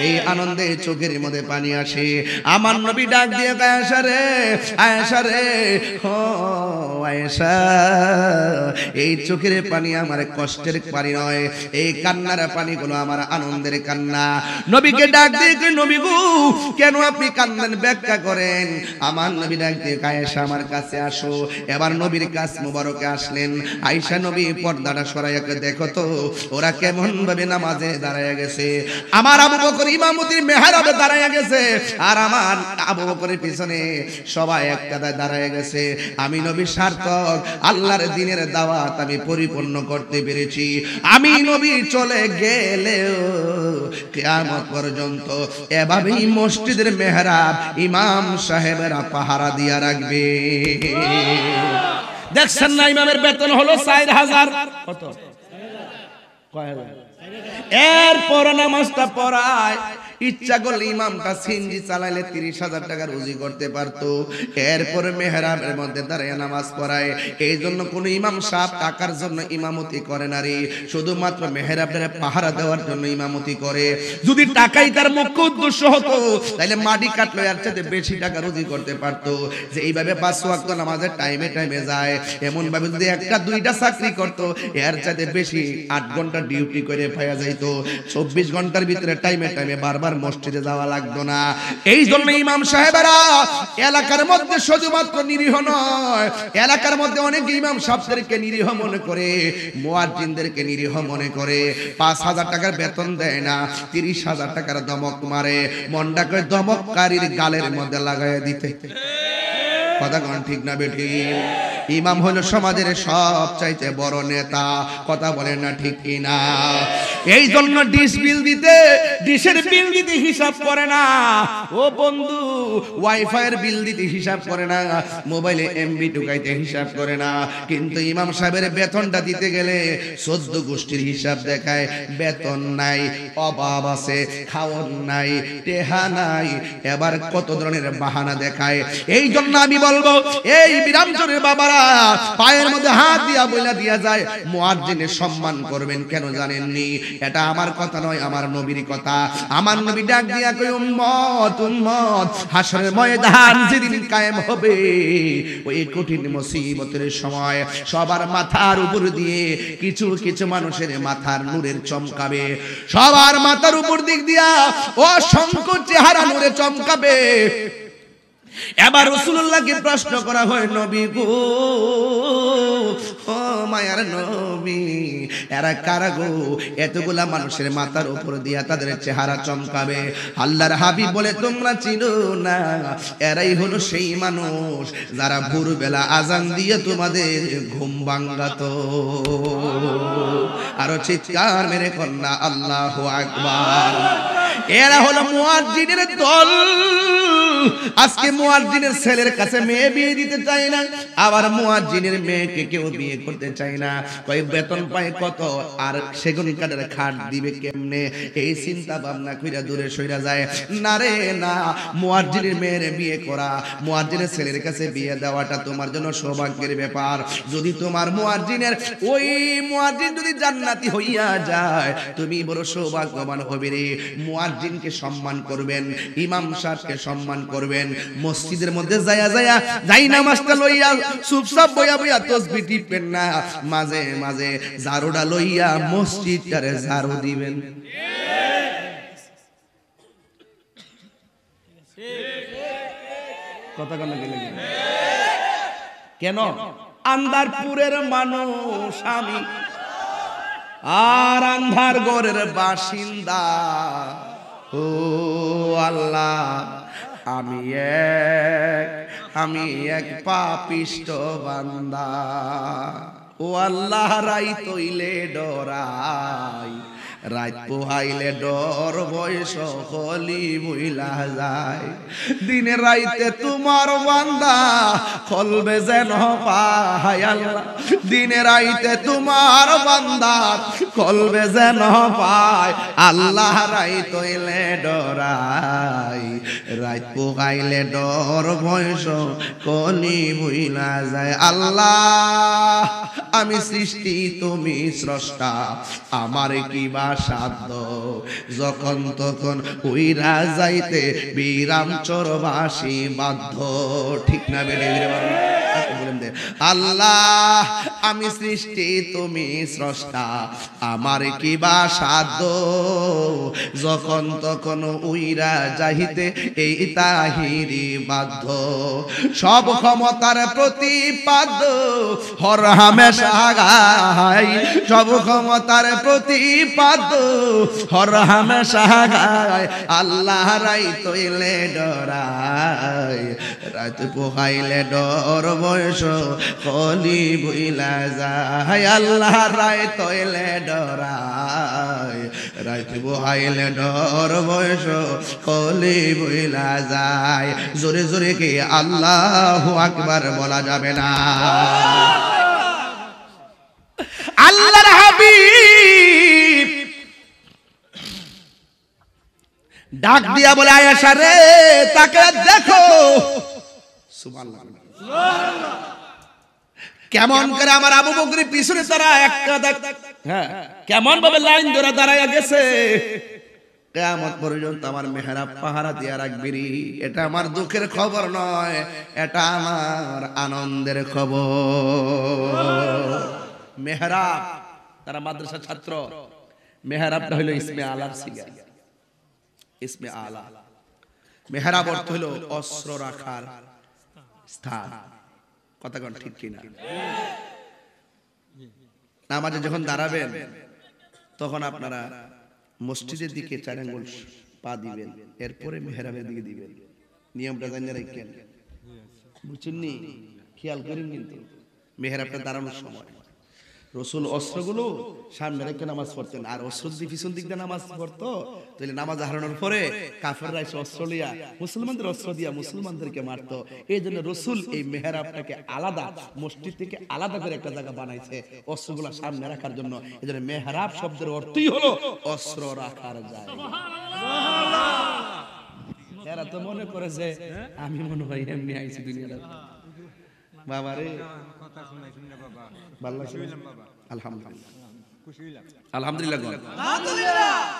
এই আনন্দে চোখের মধ্যে পানি আসে আমার নবী ডাক দিয়ে আয়েশা রে ও আয়েশা এই চোখের পানি আমার কষ্টের পানি নয় এই কান্নার পানিগুলো আমার আনন্দের কান্না নবীকে ডাক দিয়ে নবী গো কেন আপনি কান্দেন ব্যাখ্যা করেন আমার নবী ডাক দিয়ে আয়েশা আমার কাছে আসো এবার নবীর কাছ মুবারকে আসলেন আয়েশা নবী পর্দাটা সরাইয়া দেখো তো ওরা কেমন ভাবে নামাজে দাঁড়ায়া গেছে আমার আবু বকর ইমামতির মেহরাবে দাঁড়ায়া গেছে আর আমার আবু বকরের পিছনে সবাই এক কাতায় দাঁড়ায়া গেছে আমি নবী সার্থক আল্লাহর দ্বীনের দাওয়াত আমি পরিপূর্ণ করতে পেরেছি আমি নবী চলে গেলেও কিয়ামত পর্যন্ত এভাবেই মসজিদের মেহরাব ইমাম সাহেবেরা পাহারা দিয়া রাখবে দেখছেন না ইমামের বেতন হলো 4000 কত কয় হাজার এরপর নামাজটা পড়ায় ইচ্ছা করলে ইমামটা সিনজি চালাইলে 30,000 টাকা রুজি করতে পারতো এরপরে মেহরাবের মধ্যে দাঁড়িয়ে নামাজ পড়ায় এই জন্য কোন ইমাম সাহেব টাকার জন্য ইমামতি করে না রে শুধুমাত্র মেহরাবের পাহারা দেওয়ার জন্য ইমামতি করে যদি টাকাই তার মুখ্য উদ্দেশ্য হতো তাহলে মাটি কাটলো এর চাইতে বেশি টাকা রুজি করতে পারতো যে এইভাবে 5 ওয়াক্ত নামাজের টাইমে যায় এমন ভাবে যদি একটা দুইটা চাকরি করতো এর চাইতে বেশি 8 ঘন্টা ডিউটি করে পাওয়া যাইতো 24 ঘন্টার ভিতরে টাইমে বারবার মসজিদে যাওয়া লাগতো না এই জন্য ইমাম সাহেবেরা এলাকার মধ্যে শুধুমাত্র নিরীহ নয় এলাকার মধ্যে অনেক ইমাম সাহেবদেরকে নিরীহ মনে করে মুয়াজ্জিনদেরকে নিরীহ মনে করে 5,000 টাকার বেতন দেয় না 30,000 টাকার দমক মারে মনটা করে দমককারীর গালের মধ্যে লাগায় দিতে কথা কোন ঠিক না বেটি ইমাম হলো সমাজের সবচাইতে বড় নেতা কথা বলেন না ঠিক কি না এই জন্য ডিশের বিল দিতে হিসাব করে না ও বন্ধু ওয়াইফাইয়ের বিল দিতে হিসাব করে না, মোবাইলে এমবি ঢুকাইতে হিসাব করে না, কিন্তু ইমাম সাহেবের বেতনটা দিতে গেলে 14 গোষ্ঠীর হিসাব দেখায়। বেতন নাই, অভাব আছে, খাওয়ার নাই, টেহা নাই, এবার কত ধরনের বাহানা দেখায়। এই জন্য আমি বলবো এই বিরামচরের বাবারা পায়ের মধ্যে হাত দিয়া বইলা দিয়া যায় মুয়াজ্জিনের সম্মান করবেন। কেন জানেননি? এটা আমার কথা নয়, আমার নবীর কথা। আমার নবী ডাক দিয়া কই উম্মত উম্মত, হাসরের ময়দান যেদিন কায়েম হবে, ওই কঠিন মুসিবতের সময় সবার মাথার উপর দিয়ে কিছু কিছু মানুষের মাথার নূরের চমকাবে, সবার মাথার উপর দিক দিয়া অসংখ্য চেহারা নূরে চমকাবে। এবার রাসূলুল্লাহকে প্রশ্ন করা হয়, নবী গো, ও মায়ার নবী, এরা কারা গো? এতগুলা মানুষের মাথার উপর দিয়া তাদের চেহারা চমকাবে। আল্লাহর হাবিব বলে, তোমরা চিনো না, এরাই হলো সেই মানুষ যারা ভোরবেলা আজান দিয়ে তোমাদের ঘুম ভাঙাতো। আরো চিৎকার মেরে কন্যা আল্লাহু আকবার। এরা হলো মুয়াজ্জিনের দল। আজকে মুয়াজ্জিনের ছেলের কাছে মেয়ে বিয়ে দিতে চায় না, আবার মুয়াজ্জিনের মেয়েকে কেউ বিয়ে করতে চায় না। কই বেতন পায় কত, আর সেগুন কাঠের খাট দিবে কেমনে, এই চিন্তা ভাবনা কইরা দূরে সইরা যায়। না রে না, মুয়াজ্জিনের মেয়ের বিয়ে করা, মুয়াজ্জিনের ছেলের কাছে বিয়ে দেওয়াটা তোমার জন্য সৌভাগ্যের ব্যাপার। যদি তোমার মুয়াজ্জিনের ওই মুয়াজ্জিন যদি জান্নাতি হইয়া যায়, তুমি বড় সৌভাগ্যবান হবে রে। মুয়াজ্জিনকে সম্মান করবেন, ইমাম সাহেবকে সম্মান করবেন। মসজিদের মধ্যে যায়া যায়া যাই নামাজটা লইয়া চুপচাপ বইয়া বইয়া তাসবিহ টিপবেন না, মাঝে মাঝে ঝাড়ুটা লইয়া মসজিদটারে ঝাড়ু দিবেন। কথা কেন গেলে কেন? আন্ধারপুরের মানুষ আমি, আর আন্ধার ঘরের বাসিন্দা। ও আল্লাহ, আমি এক পাপিষ্ট বান্দা। ও আল্লাহ, রাই তৈলে ডরাই, রাত পোহাইলে ডর ভয় সকলি বইলা যায়। দিনে রাইতে তোমার বান্দা কলবে যেন পায় আল্লাহ, দিনে রাইতে তোমার বান্দা কলবে যেন পায় আল্লাহ। রাই তৈলে ডরাই, রাত পোহাইলে ডর ভয় সকলি বইলা যায়। আল্লাহ, আমি সৃষ্টি তুমি স্রষ্টা, আমার কি বা সাধ্য, যখন তখন উইরা যাইতে বিরামচরবাসী বাধ্য। ঠিক না বেড়ে আল্লাহ, আমি সৃষ্টি তুমি স্রষ্টা, আমার কি বা সাধ্য, যখন তখন উইরা যাইতে এই তাহিরি বাধ্য। সব ক্ষমতার প্রতিপাদ্য হর হামেশা গাই, সব ক্ষমতার প্রতিপাদ্য হর হামেশা গায়। আল্লাহ, রাই তৈলে ডরাই, রাত পোহাইলে ডর বয়স কলি বইলা যায়। আল্লাহ, রাই তৈলে ডরাই, রাত পোহাইলে ডর বয়স কলি বইলা যায়। জোরে জোরে কি আল্লাহু আকবার বলা যাবে না? আল্লাহর হাবিব ডাক দিয়া বলে, আয়েশা রে, তাকে দেখো। সুবহানাল্লাহ, কেমন করে আমার আবু বকরের পিছনে তারা একটা দেখ, হ্যাঁ, কেমন ভাবে লাইন ধরে দাঁড়ায়া গেছে। কিয়ামত পর্যন্ত আমার মেহরাব পাহারা দিয়া রাখবি। এটা আমার দুঃখের খবর নয়, এটা আমার আনন্দের খবর। মেহরাব, তারা মাদ্রাসা ছাত্র, মেহরাবটা হলো ইসমে আলার সিগা। ইসমে আলা, মেহরাব অর্থ হলো অস্ত্র রাখার স্থান। কথা কোন ঠিক কিনা? নামাজে যখন দাঁড়াবেন তখন আপনারা মসজিদের দিকে 4 আঙ্গুল পা দিবেন, এরপরে মেহরাবের দিকে দিবেন। নিয়মটা জানিয়ে রাখেন, বুঝছেন নি? খেয়াল করেন কিন্তু মেহরাবটা দাঁড়ানোর সময় রসুল অস্ত্রগুলো সামনে রেখে নামাজ পড়তেন, আর অস্ত্র দিয়ে পিছন দিক দিয়ে নামাজ পড়তো। তাহলে নামাজ হারানোর পরে কাফেররা এসে অস্ত্র লিয়া মুসলমানদের অস্ত্র দিয়া মুসলমানদেরকে মারতো। এই জন্য রসুল এই মেহরাবটাকে আলাদা, মসজিদ থেকে আলাদা করে একটা জায়গা বানাইছে অস্ত্রগুলো সামনে রাখার জন্য। এই জন্য মেহরাব শব্দের অর্থই হলো অস্ত্র রাখার জায়গা। এরা তো মনে করে যে আমি মনে হয় এমনি আইছি দুনিয়াতে। বাবা রে ভালো লাগছে? আলহামদুলিল্লাহ, আলহামদুলিল্লাহ।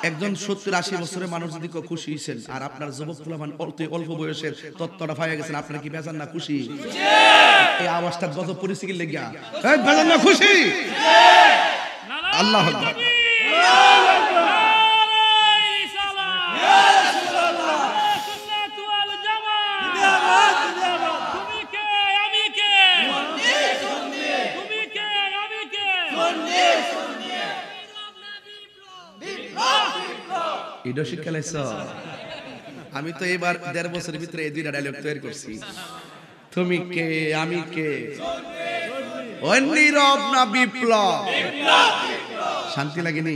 একজন 70-80 বছরের মানুষ যদি খুশি হয়েছেন, আর আপনার যুবক ফুলামান অল্প বয়সের তত্ত্বটা পাইয়া গেছেন, আপনারা কি বেজান না খুশি? এই আওয়াজটা গজব পরিস্থিতি কি লেগিয়া বেজান না খুশি? আল্লাহু আকবার। আমি তো এবার 1.5 বছরের ভিতরে এই দুইটা ডায়লগ তৈরি করছি। তুমি কে আমি কে, নীরব না বিপ্লব? শান্তি লাগেনি?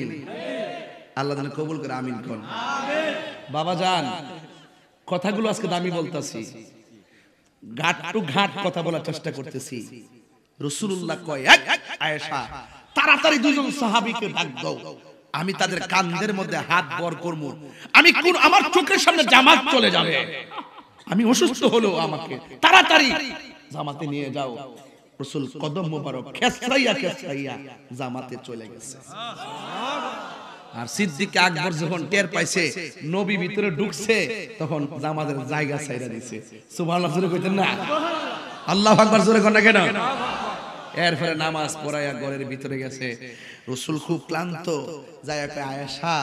আল্লাহ যেন কবুল করে, আমিন কোন। বাবা জান, কথাগুলো আজকে দামি বলতাছি, ঘাট টু ঘাট কথা বলার চেষ্টা করতেছি। রাসূলুল্লাহ কয়, আয়েশা তাড়াতাড়ি দুইজন সাহাবীকে ডাক দাও, আমি তাদের কাঁধের মধ্যে হাত বর করব। আমি কোন আমার চোখের সামনে জামাত চলে যাবে, আমি অসুস্থ হলো, আমাকে তাড়াতাড়ি জামাতে নিয়ে যাও। রাসূল কদম মোবারক খেসরাইয়া খেসরাইয়া জামাতে চলে গেছে। আর সিদ্দিক আকবর যখন টের পাইছে নবী ভিতরে ঢুকছে, তখন জামাতের জায়গা ছাইরা দিয়েছে। সুবহানাল্লাহ জোরে কইতেন না? আল্লাহু আকবার জোরে কোন না কেন? এরপরে নামাজ পড়াইয়া ঘরের ভিতরে গেছে। রাসূল খুব ক্লান্ত, যায় একটা আয়েশা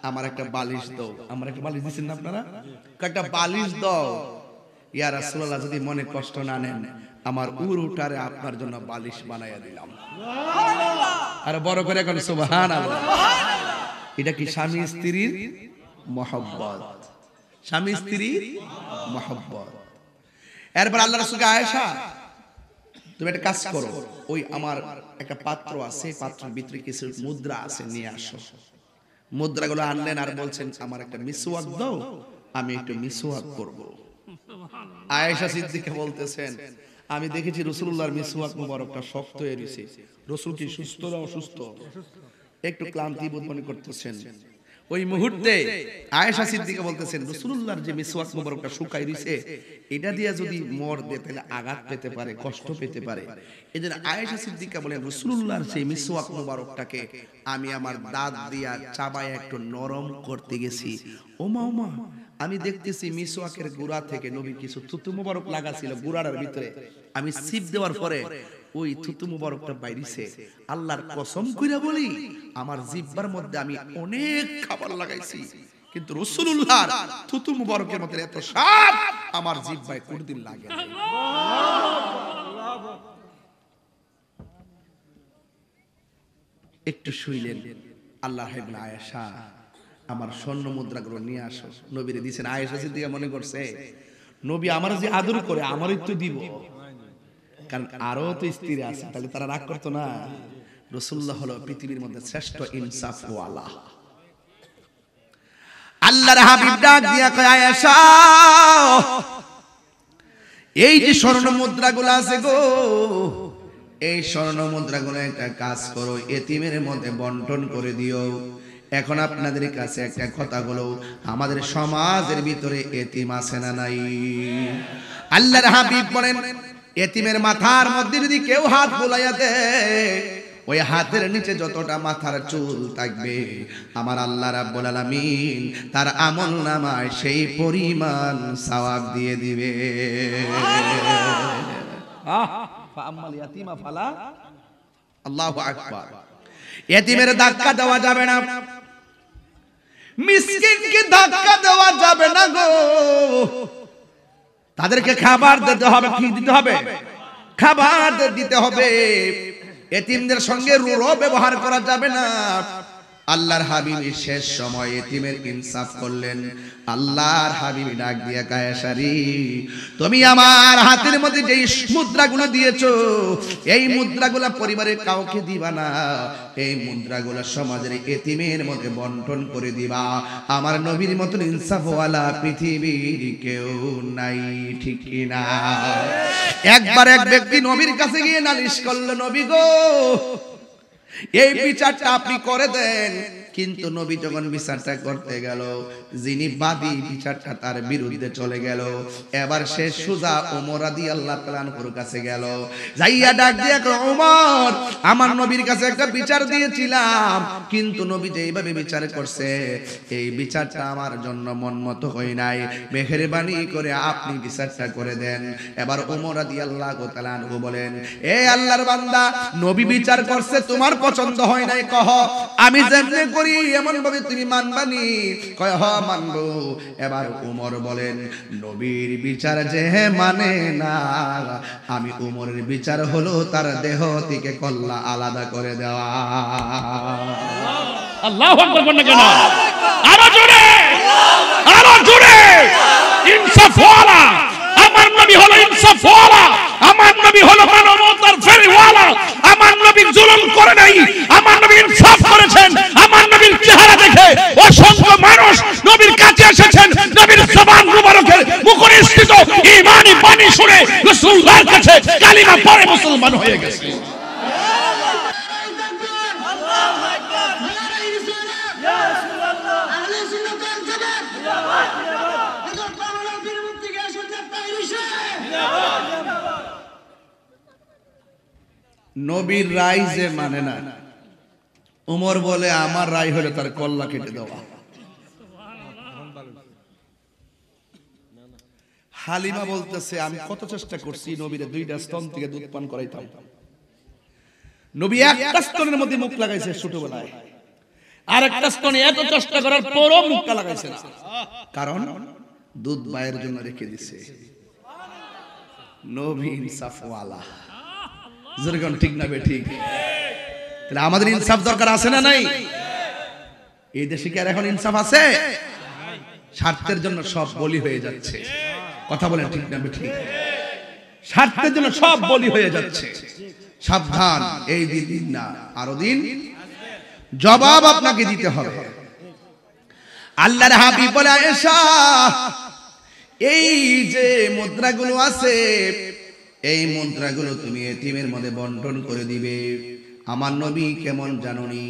আমার একটা বালিশ দাও। আমার একটা বালিশ দিছেন না আপনারা? একটা বালিশ দাও। ইয়া রাসূলুল্লাহ, যদি মনে কষ্ট না নেন, আমার উরুটারে আপনার জন্য বালিশ বানাইয়া দিলাম। আর বড় করে এখন সুবহানাল্লাহ। এটা কি স্বামী স্ত্রীর মহব্বত? স্বামী স্ত্রীর মহব্বত। এরপর আল্লাহ রাসূলকে, আয়েশা তুমি একটা কাজ করো, ওই আমার একটা পাত্র আছে, পাত্রের ভিতরে কিছু মুদ্রা আছে, নিয়ে আসো। মুদ্রাগুলো আনলেন আর বলছেন, আমার একটা মিসওয়াক দাও, আমি একটু মিসওয়াক করব। আয়েশা সিদ্দিকা বলতেছেন, আমি দেখেছি রাসূলুল্লাহর মিসওয়াক মুবারকটা শক্ত হয়ে গেছে। রাসূল কি সুস্থ না অসুস্থ? একটু ক্লান্তি বোধ মনে করতেছেন। ওই মুহূর্তে আয়েশা সিদ্দিকা বলতেছেন, রাসূলুল্লাহর যে মিসওয়াক মুবারকটা শুকাই দিয়েছে, এটা দিয়ে যদি মর দে তাহলে আঘাত পেতে পারে, কষ্ট পেতে পারে। এজন্য আয়েশা সিদ্দিকা বলেন, রাসূলুল্লাহর সেই মিসওয়াক মুবারকটাকে আমি আমার দাঁত দিয়া চাবায় একটু নরম করতে গেছি। ওমা ওমা, আমি দেখতেছি মিসওয়াকের গুড়া থেকে নবী কিছু থুতু মুবারক লাগা ছিল গুড়ার ভিতরে। আমি সিপ দেওয়ার পরে ওই থুতু মুবারকটা বাইরিছে। আল্লাহর কসম কইরা বলি, আমার জিহ্বার মধ্যে আমি অনেক খাবার লাগাইছি, কিন্তু রাসূলুল্লাহর থুতু মুবারকের মধ্যে এত স্বাদ আমার জিহ্বায় কোনদিন লাগে না। একটু শুইলেন, আল্লাহর হাবিব আয়েশা আমার স্বর্ণ মুদ্রাগুলো নিয়ে আসো। নবীরে দিয়েছেন। আয়েশা সিদ্দিকা মনে করছে, নবী আমার যে আদর করে আমারই তো দিব, কারণ আরো তো স্ত্রী আছে, তাহলে তারা রাগ করতো না। রাসূলুল্লাহ হলো পৃথিবীর মধ্যে শ্রেষ্ঠ ইনসাফ ওয়ালা। আল্লাহর হাবিব ডাক দিয়া কয়, আয়েশা এই যে স্বর্ণ মুদ্রাগুলো আছে গো, এই স্বর্ণ মুদ্রাগুলো একটা কাজ করো, এতিমের মধ্যে বন্টন করে দিও। এখন আপনাদের কাছে একটা কথা হলো, আমাদের সমাজের ভিতরে এতিম আছে না নাই? আল্লাহর হাবিব বলেন, এতিমের মাথার মধ্যে যদি কেউ হাত বুলাইয়া দেয়, ওই হাতের নিচে যতটা মাথার চুল থাকবে, আমার আল্লাহ রাব্বুল আলামিন তার আমলনামায় সেই পরিমাণ সওয়াব দিয়ে দিবে। ফাআম্মাল ইয়াতীমা ফালা, আল্লাহু আকবার। এতিমের ধাক্কা দেওয়া যাবে না, মিসকিনকে ধাক্কা দেওয়া যাবে না গো। তাদেরকে খাবার দিতে হবে। কি দিতে হবে? খাবার দিতে হবে। এতিমদের সঙ্গে রূঢ় ব্যবহার করা যাবে না। আল্লাহর হাবিব শেষ সময় এতিমের ইনসাফ করলেন। আল্লাহর হাবিব ডাক দিয়া কায়েসারি, তুমি আমার হাতের মধ্যে যেই মুদ্রাগুলো দিয়েছো, এই মুদ্রাগুলো পরিবারের কাউকে দিবা না, এই মুদ্রাগুলো সমাজের এতিমের মধ্যে বন্টন করে দিবা। আমার নবীর মতন ইনসাফওয়ালা পৃথিবীর কেউ নাই, ঠিক কিনা? একবার এক ব্যক্তি নবীর কাছে গিয়ে নালিশ করলো, নবী গো, এই বিচারটা আপনি করে দেন। কিন্তু নবী যখন বিচারটা করতে গেল, যিনি বাদী বিচারটা তার বিরুদ্ধে চলে গেল। এবার সে সুজা ওমর রাদিয়াল্লাহু তাআলা আনহুর কাছে গেল, যাইয়া ডাক দিয়া কয়, ওমর, আমার নবীর কাছে একটা বিচার দিয়েছিলাম, কিন্তু নবী যেইভাবে বিচার করছে এই বিচারটা আমার জন্য মন মতো হয় নাই, মেহেরবানি করে আপনি বিচারটা করে দেন। এবার ওমর রাদিয়াল্লাহু তাআলা আনহু বলেন, এ আল্লাহর বান্দা, নবী বিচার করছে, তোমার পছন্দ হয় নাই, কহ আমি যেমনে করি এমন ভাবে তুমি মানবানি? কয় হ, মানবো। এবার ওমর বলেন, নবীর বিচার যে মানে না, আমি ওমরের বিচার হলো তার দেহ থেকে কল্লা আলাদা করে দেওয়া। আল্লাহু আকবার বলেন কেন? আরো জোরে, আরো জোরে। ইনসাফওয়ালা, আমার নবী হলো ইনসাফওয়ালা, আমার নবী হলো মানবতার ফেরিওয়ালা। আমার নবী জুলুম করে নাই, আমার নবী ইনসাফ করেছেন। আমার নবীর চেহারা দেখে অসংখ্য মানুষ নবীর কাছে এসেছেন। নবীর জবান মুবারকের মুখনিসৃত ঈমানি বাণী শুনে রাসূলুল্লাহর কাছে কালিমা পড়ে মুসলমান হয়ে গেছে। নবীর রায় যে মানে না, ওমর বলে আমার রায় হলে তার কল্লা কেটে দেওয়া। হালিমা বলতেছে, আমি কত চেষ্টা করছি নবীরে দুইটা স্তন থেকে দুধ পান করাইতাম, নবী একটা স্তনের মধ্যে মুখ লাগাইছে ছোটবেলায়, আর একটা স্তনে এত চেষ্টা করার পরও মুখটা লাগাইছে না, কারণ দুধ মায়ের জন্য রেখে দিছে। নবী ইনসাফওয়ালা, যেরকম ঠিক না বে ঠিক? তাহলে আমাদের ইনসাফ দরকার আছে না নাই? এই দেশে কি আর এখন ইনসাফ আছে? স্বার্থের জন্য সব বলি হয়ে যাচ্ছে। কথা বলেন ঠিক না বে ঠিক? স্বার্থের জন্য সব বলি হয়ে যাচ্ছে। সাবধান, এই দিন না আরো দিন জবাব আপনাকে দিতে হবে। আল্লাহর হাবিব বলে, আয়েশা, এই যে মুদ্রাগুলো আছে, এই মুদ্রাগুলো তুমি এতিমের মধ্যে বন্টন করে দিবে। আমার নবী কেমন জানুনি,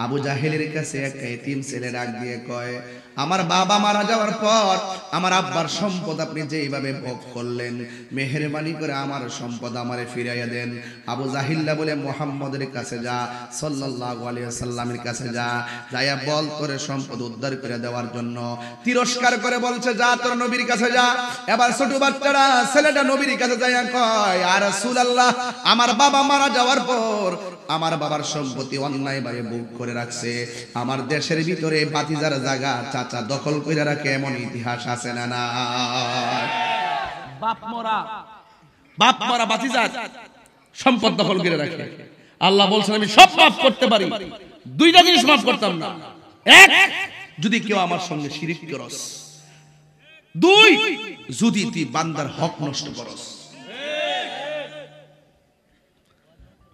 আবু জাহেলের কাছে একটা এতিম ছেলে ডাক দিয়ে কয়, আমার বাবা মারা যাওয়ার পর আমার আব্বার সম্পদ আপনি যেইভাবে ভোগ করলেন, মেহেরবানি করে আমার সম্পদ আমারে ফিরাইয়া দেন। আবু জাহিল্লা বলে, মুহাম্মদের কাছে যা, সাল্লাল্লাহু আলাইহি ওয়াসাল্লামের কাছে যা, যাইয়া বল তোর সম্পদ উদ্ধার করে দেওয়ার জন্য। তিরস্কার করে বলছে, যা তোর নবীর কাছে যা। এবার ছোট বাচ্চারা ছেলেটা নবীর কাছে যাইয়া কয়, ইয়া রাসূলুল্লাহ, আমার বাবা মারা যাওয়ার পর আমার বাবার সম্পত্তি অন্যায়ভাবে ভোগ করে রাখছে, আমার দেশের ভিতরে বাতিজার জায়গা চাচা দখল করে রাখে, এমন ইতিহাস আছে না? না, বাপ মরা বাতিজার সম্পদ দখল করে রাখে। আল্লাহ বলছেন, আমি সব মাফ করতে পারি, দুইটা জিনিস মাফ করতাম না। এক, যদি কেউ আমার সঙ্গে শিরিক করস। দুই, যদি তুই বান্দার হক নষ্ট করস।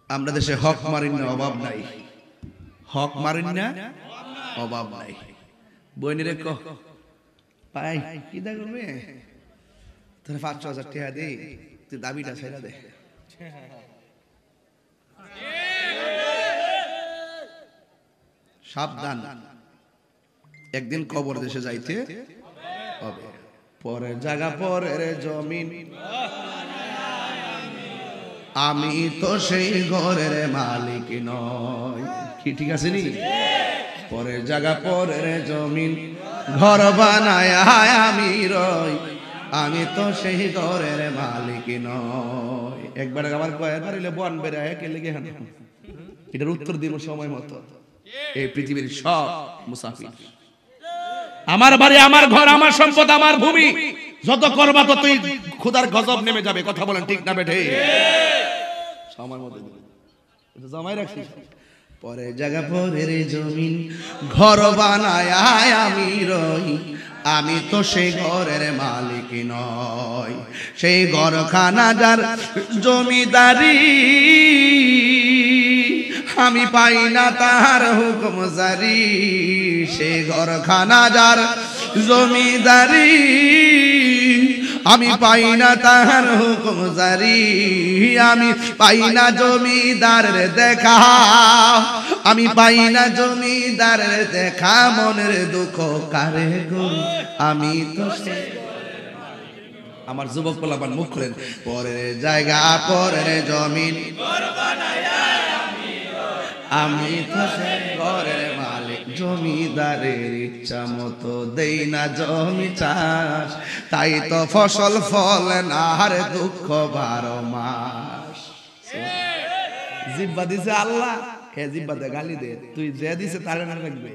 আমরা দেশে হক মারিন না অভাব নাই, হক মারিন না অভাব নাই। বইনেরে কহ, পাই কি দা করবে, তোর ৫,০০০ টাকা দে, তুই দাবিটা ছেড়ে দে। সাবধান, একদিন কবর দেশে যাইতে হবে। পরের জায়গা পরের জমিন, আমি তো সেই ঘরের মালিক নয়। কি ঠিক আছে নি? পরের জায়গা পরের জমিন, ঘর বানায় আমি রই, আমি তো সেই ঘরের মালিক নয়। একবার আমার কয়েকবার হইলে বন বেড়ায় কে লেগে হান, এটার উত্তর দিব সময় মতো। এই পৃথিবীর সব মুসাফির, আমার বাড়ি, আমার ঘর, আমার সম্পদ, আমার ভূমি, যত করবা ততই খোদার গজব নেমে যাবে। কথা বলেন ঠিক না বেঠে? সময় মতো এটা জমাই রাখছি। পরে জায়গা পরের জমিন ঘর বানায় আমি রই, আমি তো সেই ঘরের মালিক নয়। সেই ঘরখানা যার জমিদারি, আমি পাই না তার হুকুম জারি। সেই ঘরখানা যার জমিদারি, আমি পাই না তার হুকুম জারি। আমি পাই না জমিদারের দেখা, আমি পাই না জমিদারের দেখা। মনের দুঃখ কারে গো, আমি তো আমার যুবক পোলাপান মুখ খুলেন। পরের জায়গা পরের জমিন, আমি তো সেই ঘরের মালিক। জমিদারের ইচ্ছা মতো দেই না জমি চাষ, তাই তো ফসল ফলে না আর দুঃখ 12 মাস। জিব্বা দিছে আল্লাহ, হে জিব্বাতে গালি দে, তুই যে দিছে তারে না রাখবে,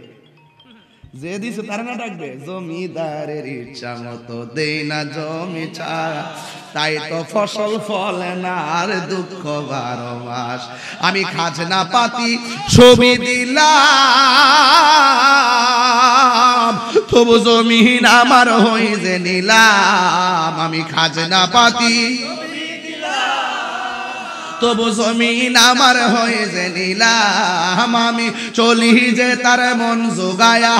যে দিছে তারে না ডাকবে। জমিদারের ইচ্ছা মতো দেই না জমি চাষ, তাই তো ফসল ফলে না আর দুঃখ 12 মাস। আমি খাজনা পাতি ছবি দিলাম, তবু জমিন আমার হই যে নিলাম। আমি খাজনা পাতি তবু জমিন আমার হয়ে যে নিলাম। আমি চলি যে তার মন জোগায়া,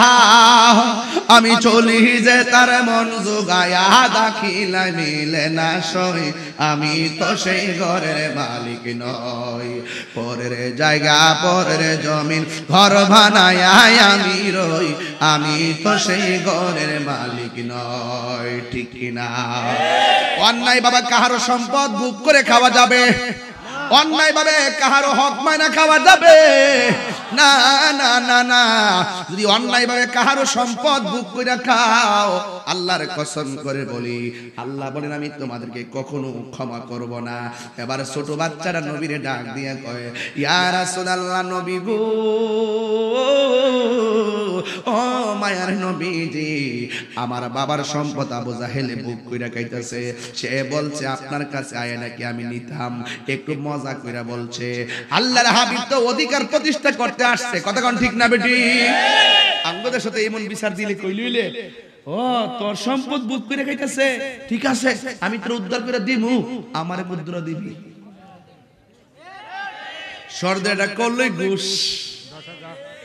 আমি চলি যে তার মন জোগায়া। দাখিলা মিলে না সই, আমি তো সেই ঘরের মালিক নই। পরের জায়গা পরের জমিন ঘর বানায় আমি রই, আমি তো সেই ঘরের মালিক নই। ঠিক কিনা? অন্যায় বাবা কাহারো সম্পদ ভোগ করে খাওয়া যাবে, অন্যায় ভাবে কাহারো হক মাইনা খাওয়া যাবে না, না না না। যদি অন্যায় ভাবে কাহারো সম্পদ ভোগ করে খাও, আল্লাহর কসম করে বলি, আল্লাহ বলেন আমি তোমাদেরকে কখনো ক্ষমা করব না। এবার ছোট বাচ্চারা নবীরে ডাক দিয়ে কয়, ইয়া রাসূলুল্লাহ, নবী গো, ও মায়ার নবীজি, আমার বাবার সম্পদ আবু জাহেলে ভোগ কইরা খাইতেছে। সে বলছে আপনার কাছে আয় নাকি আমি নিতাম। একটু মজা কইরা বলছে, আল্লাহর হাবিব তো অধিকার প্রতিষ্ঠা করতে আসছে। কথা কোন ঠিক না বেটি? আঙ্গদের সাথে এমন বিচার দিলে কইলিলে, ও তোর সম্পদ ভোগ করে খাইতেছে, ঠিক আছে আমি তোর উদ্ধার করে দিমু, আমারে পুত্র দিবি। সর্দারটা করলই ঘুষ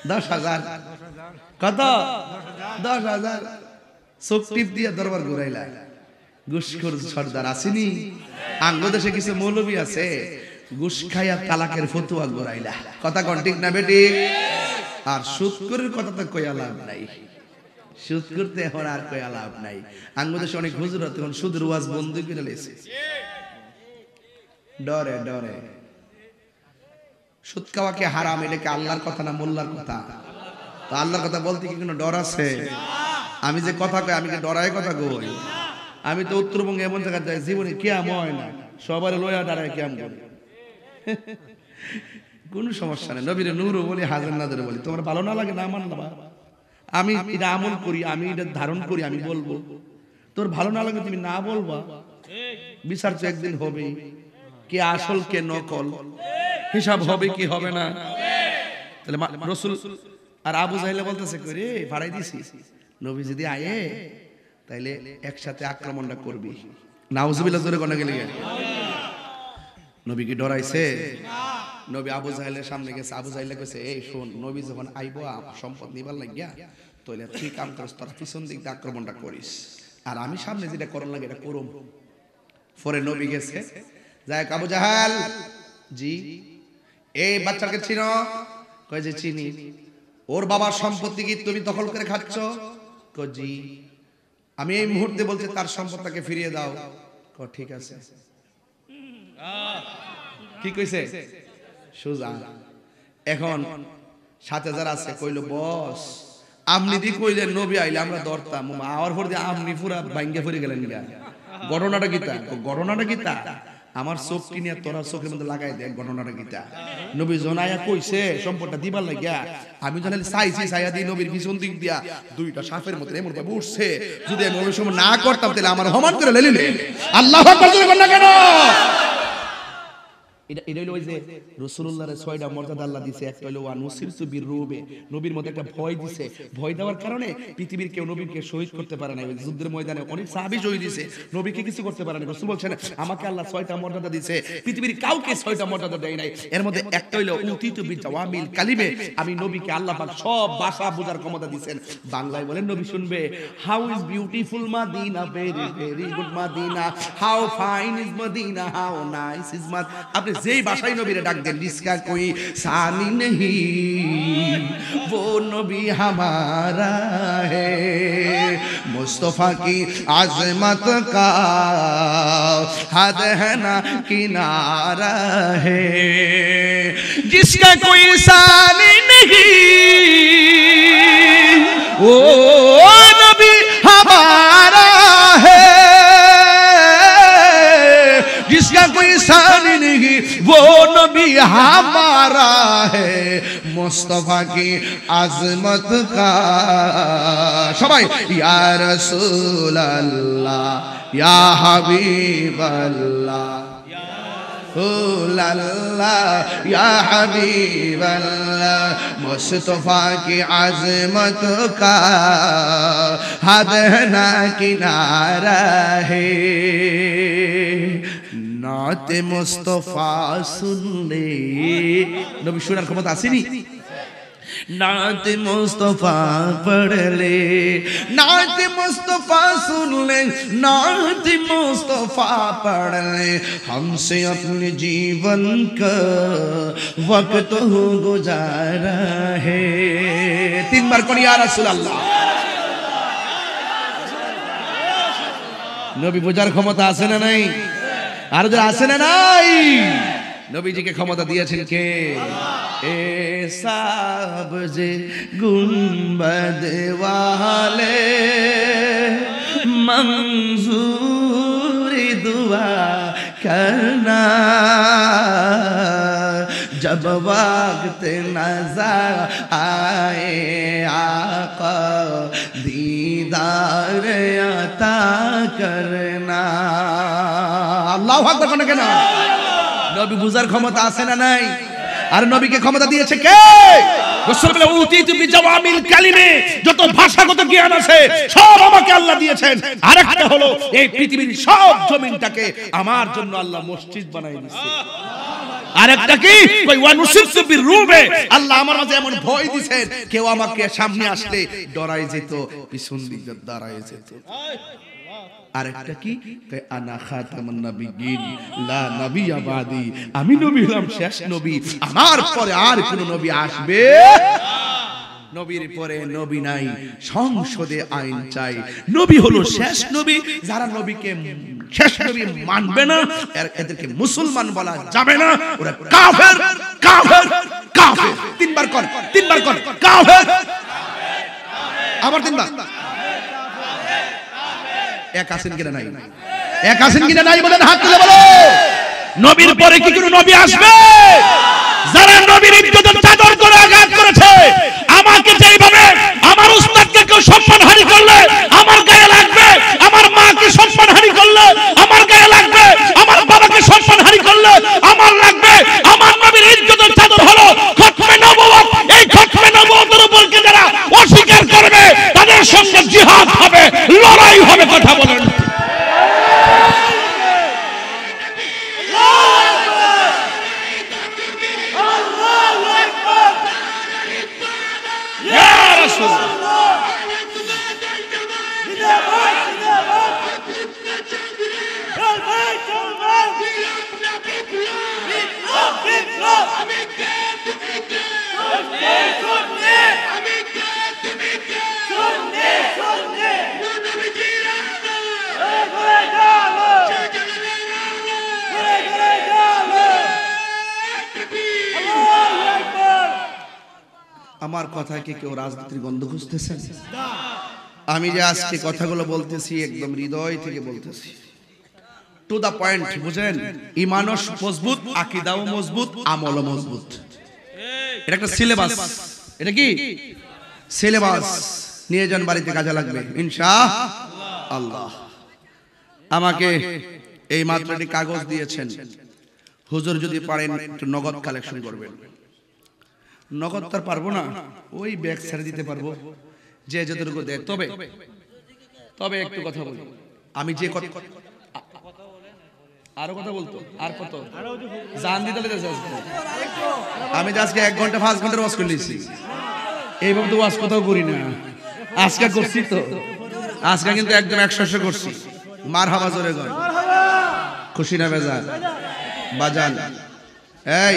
10,000। কত? 10,000। চোখ টিপ দিয়ে দরবার ঘুরাইলা। ঘুষখোর সর্দার আসেনি? আঙ্গ দেশে কিছু মৌলবী আছে, ঘুষ খাইয়া তালাকের ফতুয়া ঘুরাইলা। কথা কোন ঠিক না বেটি? আর সুদখোরের কথা তো কইয়া লাভ নাই, সুদ করতে এখন আর কইয়া লাভ নাই। আঙ্গ দেশে অনেক হুজুর তখন সুদের ওয়াজ বন্ধ করে লেছে, ডরে ডরে। সুদ খাওয়া কি হারাম? এটাকে আল্লাহর কথা না মোল্লার কথা? তো আল্লাহর কথা বলতে কি কোনো ডর আছে? আমি যে কথা কই, আমি কি ডরাই কথা কই? আমি তো উত্তরবঙ্গে এমন জায়গায় যাই, জীবনে কিয়াম হয় না, সবার লয়া দাঁড়ায় কিয়াম করি। কোন সমস্যা নেই, নবীর নূরও বলি, হাজার নাদের বলি। তোমার ভালো না লাগে না মান না, আমি এটা আমল করি, আমি এটা ধারণ করি, আমি বলবো। তোর ভালো না লাগে তুমি না বলবা, বিচার তো একদিন হবে। কে আসল কে নকল হিসাব হবে কি হবে না? তাহলে রাসূল আর আবু জাহেল বলতেছে করে ভাড়াই দিছি, নবী যদি আয়ে তাইলে একসাথে আক্রমণটা করবি। নাউজুবিল্লাহ জোরে কোন গেলে নবী কি ডরাইছে? নবী আবু জাহেলের সামনে গেছে। আবু জাহেল কইছে, এই শোন, নবী যখন আইবো সম্পদ নিবার লাগিয়া, তাইলে তুই কাম করস, তোর পিছন দিক দিয়ে আক্রমণটা করিস, আর আমি সামনে যেটা করন লাগে এটা করুম। পরে নবী গেছে, যাই আবু জাহেল, জি এই বাচ্চাকে চিনো? কয় যে চিনি। ওর বাবার সম্পত্তি কি তুমি দখল করে খাচ্ছ? কয় জি। আমি এই মুহূর্তে বলছি তার সম্পদটাকে ফিরিয়ে দাও। কয় ঠিক আছে। কি কইছে? সুজা। এখন সাথে যারা আছে কইলো, বস আপনি দি কইলেন নবী আইলে আমরা ধরতাম, আর পর দিয়ে আপনি পুরা ভাঙ্গে পড়ে গেলেন। ঘটনাটা কিতা? ঘটনাটা কিতা? আমার চোখ কিনিয়া তোরা চোখের মধ্যে লাগাই দেয়। ঘটনাটা কিতা? নবী জনায়া কইছে সম্পদটা দিবার লাগিয়া, আমি জানালে চাইছি, চাইয়া দিই নবীর পিছন দিক দিয়া দুইটা সাপের মধ্যে এমন ভাবে উঠছে, যদি আমি ওই সময় না করতাম তাহলে আমার সমান করে লেলিলে। আল্লাহু আকবার বলেন না কেন? এটা হলো ওই যে রাসূলুল্লাহর 6টা মর্যাদা আল্লাহ দিয়েছে। একটা হলো ওয়ানুসিরতু বিররুবে, নবীর মধ্যে একটা ভয় দিয়েছে। ভয় দেওয়ার কারণে পৃথিবীর কেউ নবীকে শহীদ করতে পারে না। ওই যুদ্ধের ময়দানে অনেক সাহাবী শহীদ হয়েছে, নবীকে কিছু করতে পারে না। রাসূল বলছেন আমাকে আল্লাহ 6টা মর্যাদা দিয়েছে, পৃথিবীর কাউকে 6টা মর্যাদা দেয় নাই। এর মধ্যে একটা হলো উতিতু বিজাওয়ামিল কালিমে, আমি নবীকে আল্লাহ পাক সব ভাষা বোঝার ক্ষমতা দিয়েছেন। বাংলায় বলেন নবী শুনবে, how is beautiful Medina, very very good Medina, how fine is Medina, how nice is মাদ। আপনি যেই ভাষায় নবীরে ডাক দেন, जिसका कोई सानी नहीं वो नबी हमारा है, मुस्तफा की आजमत का हद है ना किनारा है, जिसका कोई सानी नहीं वो नबी हमारा है, जिसका कोई सानी नहीं वो नबी हमारा है, मुस्तफा की आजमत का। सबाई या रसूल अल्लाह या हबीब अल्लाह या हबीब अल्लाह, मुस्तफा की आजमत का हद ना किनारा है। नाते मुस्तफा सुन ले, नबी शोनार क्षमता आसेनी? नात मुस्तफा पढ़ ले, नात मुस्तफा सुन ले, नात मुस्तफा पढ़ ले, हमसे अपने जीवन का वक्त हो गुजारा है। 3 बार कौन या रसूल अल्लाह। नबी बुझार क्षमता আছে না নাই? আর যারা আছে না নাই? নবীজিকে ক্ষমতা দিয়েছেন কে? এ সাবজে গুম্বদ ওয়ালে मंजूरी दुआ करना, जब वक्त नजर आए आका दीदार अता करना। আল্লাহু আকবার কোন কেন? নবী বুঝার ক্ষমতা আছে না নাই? আর নবীকে ক্ষমতা দিয়েছে কে? রাসূল বলে উতিতু বিজাওয়ামিল কালিমে, যত ভাষাগত জ্ঞান আছে সব আমাকে আল্লাহ দিয়েছেন। আরেকটা হলো এই পৃথিবীর সব জমিনটাকে আমার জন্য আল্লাহ মসজিদ বানাই দিয়েছে। আরেকটা কি? কই ওয়ানুসিরতু বিররুবে, আল্লাহ আমার মাঝে এমন ভয় দিয়েছেন, কেউ আমাকে সামনে আসলে ডরাই যেত, পিছন দিকে দাঁড়ায় যেত। আরেকটা কি? আনা খাতামুন নবিয়্যিন লা নবিয়্যা বাদি, আমি নবী হলাম শেষ নবী, আমার পরে আর কোন নবী আসবে নবীর পরে নবী নাই, সংসদে আইন চাই। নবী হলো শেষ নবী, যারা নবীকে শেষ নবী মানবে না এদেরকে মুসলমান বলা যাবে না, ওরা কাফের কাফের কাফের। 3 বার কর, 3 বার কর, কাফের। আবার 3 বার। এক আছেন কিনা নাই? এক আছেন কিনা নাই বলেন, হাত তুলে বলো। নবীর পরে কি কোনো নবী আসবে? যারা নবীর ইজ্জতের চাদর করে আঘাত করেছে, আমাকে যেইভাবে আমার উস্তাদকে কেউ সম্মানহানি করলে আমার গায়ে লাগবে, আমার মাকে সম্মানহানি করলে আমার গায়ে লাগবে, আমার বাবাকে সম্মানহানি করলে আমার লাগবে। আমার নবীর ইজ্জতের চাদর হলো খতমে নবুয়ত। এই খতমে নবুয়তের উপর কে যারা অস্বীকার করবে তাদের সঙ্গে জিহাদ হবে, লড়াই হবে। কথা বলেন। আমার কথায় কি কেউ রাজনীতির গন্ধ খুঁজতেছেন? আমি যে আজকে কথাগুলো বলতেছি একদম হৃদয় থেকে বলতেছি, টু দা পয়েন্ট, বুঝেন? ঈমানও মজবুত, আকীদাও মজবুত, আমলও মজবুত। এটা একটা সিলেবাস। এটা কি সিলেবাস? নিয়ে যান, বাড়িতে কাজে লাগবে ইনশাআল্লাহ। আমাকে এই মাত্র একটি কাগজ দিয়েছেন, হুজুর যদি পারেন একটু নগদ কালেকশন করবেন। নগদ তার পারবো না, ওই ব্যাগ ছেড়ে দিতে পারবো যে যতটুকু দেয়। তবে তবে একটু কথা বলি, আমি যে আরো কথা বলতো আর কত জান দিতে লেগেছে আমি তো আজকে 1 ঘন্টা 5 ঘন্টার ওয়াজ করে নিয়েছি। এইভাবে তো ওয়াজ কোথাও করি না, আজকে করছি তো। আজকে কিন্তু একদম 100 করছি। মারহাবা জোরে গন, খুশি না বেজান বাজান? এই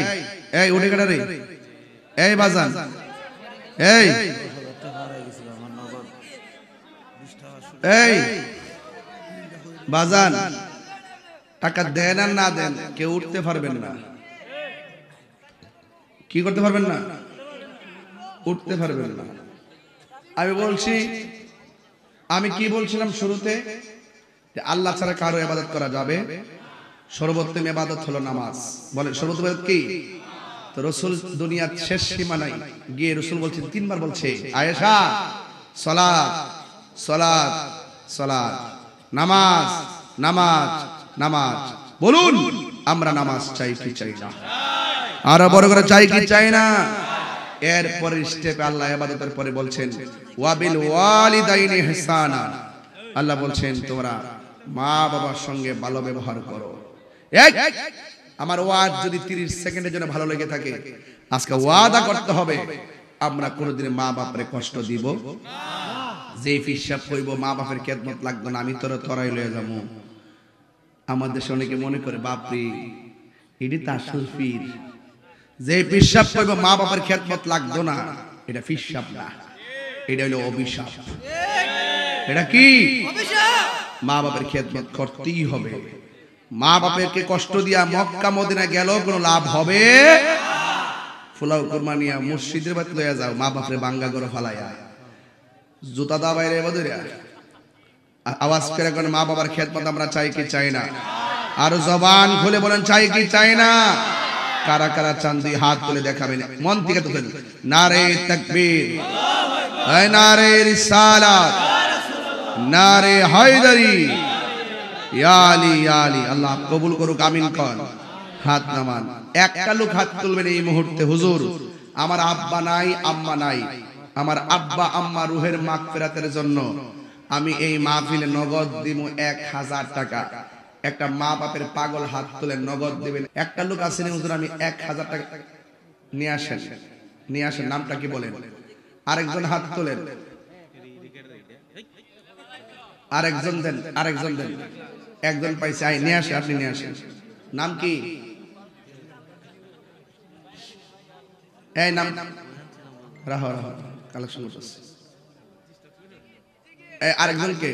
এই উঠে কাটা রে, এই বাজান, এই এই বাজান, টাকা দেন আর না দেন কেউ উঠতে পারবেন না। কি করতে পারবেন না? উঠতে পারবেন না। আমি বলছি, আমি কি বলছিলাম শুরুতে, যে আল্লাহ ছাড়া কারো ইবাদত করা যাবে। সর্বোত্তম ইবাদত হলো নামাজ। বলেন সর্বোত্তম ইবাদত কি? তো রাসূল দুনিয়ার শেষ সীমানায় গিয়ে রাসূল বলছেন, 3 বার বলছে, আয়েশা সালাত সালাত সালাত, নামাজ নামাজ নামাজ। বলুন আমরা নামাজ চাই কি চাই না? আর বড় করে চাই কি চাই না? এর পরের স্টেপে আল্লাহ ইবাদতের পরে বলছেন ওয়াবিল ওয়ালিদাইনি ইহসানা। আল্লাহ বলছেন তোমরা মা বাবার সঙ্গে ভালো ব্যবহার করো। আমার ওয়াজ যদি 30 সেকেন্ডের জন্য ভালো লেগে থাকে, আজকে ওয়াদা করতে হবে আমরা কোনোদিন মা বাপরে কষ্ট দিব না। যে ফিসাব কইব মা বাপের খেদমত লাগবে না, আমি তোরা তরাই লয়ে যাবো। আমাদের দেশে অনেকে মনে করে বাপরে এটি তার সুফির। যে ফিসাব কইব মা বাপের খেদমত লাগতো না, এটা ফিসাব না, এটা হলো অভিশাপ। এটা কি? মা বাপের খেদমত করতেই হবে। মা বাপেরকে কষ্ট দিয়া মক্কা মদিনা গেল কোনো লাভ হবে? ফুলাও কুরবানিয়া মসজিদের বাত লইয়া যাও, মা বাপরে বাঙ্গা করে ফালাইয়া জুতা দা বাইরে বদরিয়া আওয়াজ করে কোন মা বাবার খেদমত আমরা চাই কি চাই না? আর জবান খুলে বলেন চাই কি চাই না? কারা কারা চান দুই হাত তুলে দেখাবেন মন থেকে। তো নারে তাকবীর, আল্লাহু আকবার, নারে রিসালাত, নারে হায়দারি, ইয়া আলী ইয়া আলী। আল্লাহ কবুল করুক, আমিন কর। হাত নামান, একটা লোক হাত তুলবেন এই মুহূর্তে। হুজুর আমার আব্বা নাই আম্মা নাই, আমার আব্বা আম্মা রুহের মাগফিরাতের জন্য আমি এই মাহফিলে নগদ দিব 1000 টাকা। একটা মা বাপের পাগল হাত তুলে নগদ দিবেন। একটা লোক আসেনি হুজুর আমি 1000 টাকা নিয়ে আসেন, নিয়ে আসেন, নামটা কি বলেন? আরেকজন হাত তোলেন, আরেকজন দেন, আরেকজন দেন। একজন পাইছে, আই নিয়ে আসে, আপনি নিয়ে আসেন। নাম কি? এই নাম রাহো রাহো, কালেকশন করতেছে। এই আরেকজন কে?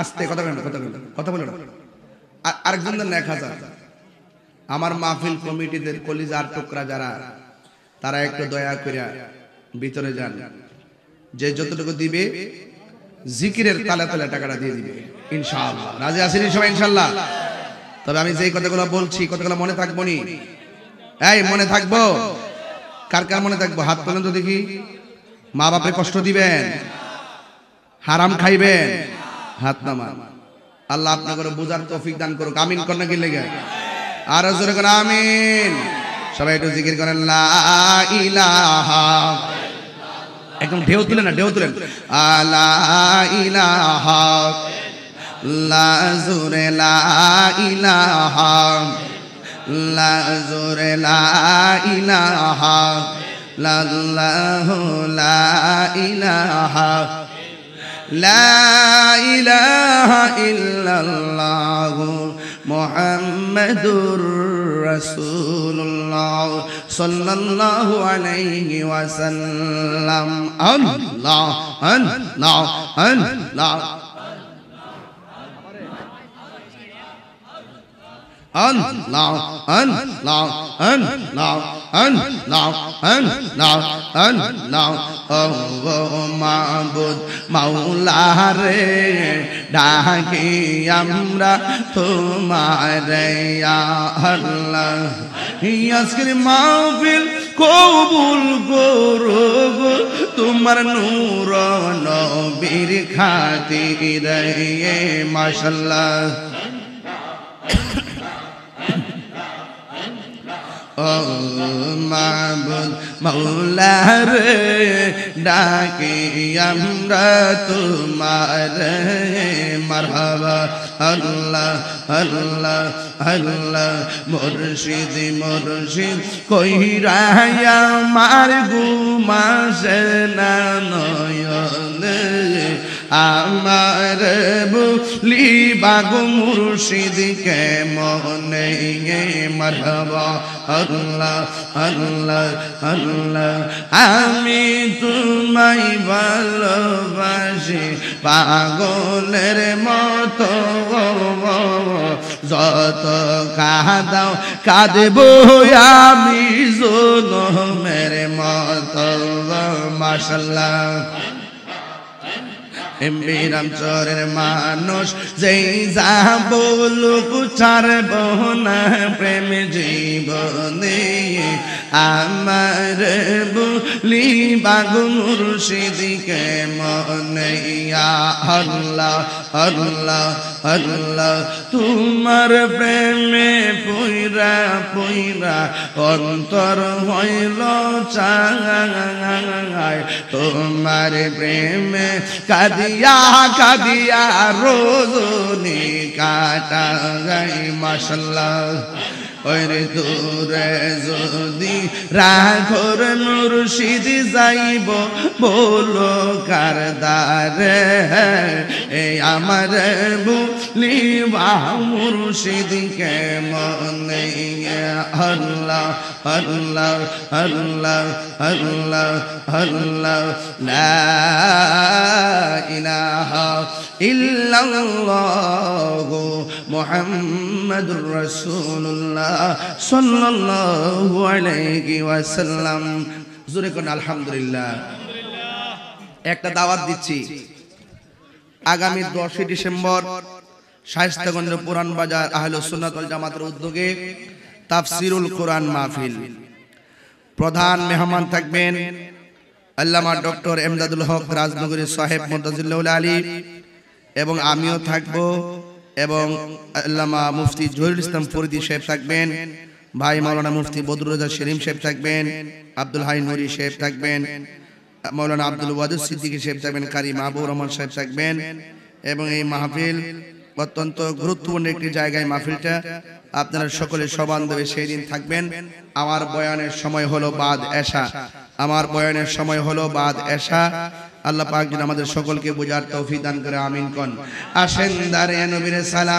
আস্তে কথা বলেন, কথা বলেন, কথা বলেন। আরেকজন দেন 1000। আমার মাহফিল কমিটিদের কলিজার টুকরা যারা, তারা একটু দয়া করে ভিতরে যান। যে যতটুকু দিবে জিকিরের তালে তালে টাকাটা দিয়ে দিবে ইনশাআল্লাহ। রাজি আছেন সবাই ইনশাআল্লাহ? তবে আমি যেই কথাগুলো বলছি কথাগুলো মনে থাকবো নি? এই মনে থাকবো? কার কার মনে থাকবো? হাত তোলেন তো দেখি। মা বাপে কষ্ট দিবেন, হারাম খাইবেন, হাত নামান। আল্লাহ আপনাকে বুঝার তৌফিক দান করুক, আমিন কর না কি লেগে? আর জোরে করে আমিন। সবাই একটু জিকির করেন লা ইলাহা, একদম ঢেউ তুলেন না, ঢেউ তুলেন। লা ইলাহা লা জোরে লা ইলাহা, লা জোরে লা ইলাহা লাল্লাহু লা ইলাহা, লা ইলাহা ইল্লাল্লাহু মুহাম্মাদুর রাসূলুল্লাহ সাল্লাল্লাহু আলাইহি ওয়াসাল্লাম। আল্লাহ আল্লাহ আল্লাহ আল্লাহ আল্লাহ আল্লাহ আল্লাহ আল্লাহ আল্লাহ। ও মাবুদ মাওলা রে, ডাকি আমরা তোমারে ইয়া আল্লাহ। আজকের মাহফিল কবুল করো গো তোমার নূর নবীর খাতিরে মাশাআল্লাহ ও মাবুদ মৌলা রে ডাকি আমরা তোমার মারহাবা আল্লাহ আল্লাহ আল্লাহ মুর্শিদ মুর্শিদ কইরা আমার ঘুমাসে না নয়নে আমার বুলি বাগো মুর্শিদ কে মনে মারহাবা আল্লাহ আল্লাহ আল্লাহ আমি তোমায় ভালোবাসি পাগলের মতো যত কাঁদাও কাঁদবো আমি জনমের মতো মাশাআল্লাহ বিরামচরের মানুষ যেই যা বলুক ছাড়ব না প্রেম জীবনে আমার বুলি বাগো মুর্শিদকে মনে আল্লাহ আল্লাহ আল্লাহ তোমার প্রেমে পুইরা পুইরা অন্তর হইল চায় তোমার প্রেমে কাদিয়া কাদিয়া রোজনি কাটা গাই মাশাআল্লাহ ওরে দূরে যদি রাখর মুর্শিদ যাইব বলো কার দারে এই আমার বুলি মুর্শিদ কে মনে আল্লাহ আল্লাহ আল্লাহ আল্লাহ আল্লাহ লা ইলাহা ইল্লাল্লাহ মুহাম্মাদুর রাসূলুল্লাহ সাল্লাল্লাহু আলাইহি ওয়াসাল্লাম জোরে কোন আলহামদুলিল্লাহ একটা দাওয়াত দিচ্ছি আগামী 10 ডিসেম্বর শায়েস্তাগঞ্জ পুরান বাজার আহলুস সুন্নাত ওয়াল জামাতের উদ্যোগে তাফসিরুল কোরআন মাহফিল প্রধান মেহমান থাকবেন আল্লামা ডক্টর এমদাদুল হক রাজনগরী সাহেব মুতাজিল্লাহুল আলী এবং আমিও থাকব এবং আল্লামা মুফতি জহিরুল ইসলাম ফরিদী সাহেব থাকবেন ভাই মাওলানা মুফতি বদরুল রাজা শরীম সাহেব থাকবেন আব্দুল হাই নুরি সাহেব থাকবেন মাওলানা আব্দুল ওয়াদুদ সিদ্দিকী সাহেব থাকবেন কারি মাহবুব রহমান সাহেব থাকবেন এবং এই মাহফিল অত্যন্ত গুরুত্বপূর্ণ একটি জায়গায় মাহফিলটা আপনারা সকলে সবান্ধবে সেই দিন থাকবেন আমার বয়ানের সময় হলো বাদ এশা আমার বয়ানের সময় হলো বাদ এশা আল্লাহ পাক যেন আমাদের সকলকে বুঝার তৌফিক দান করে আমিন কোন আসেন দারে নবীর সালাম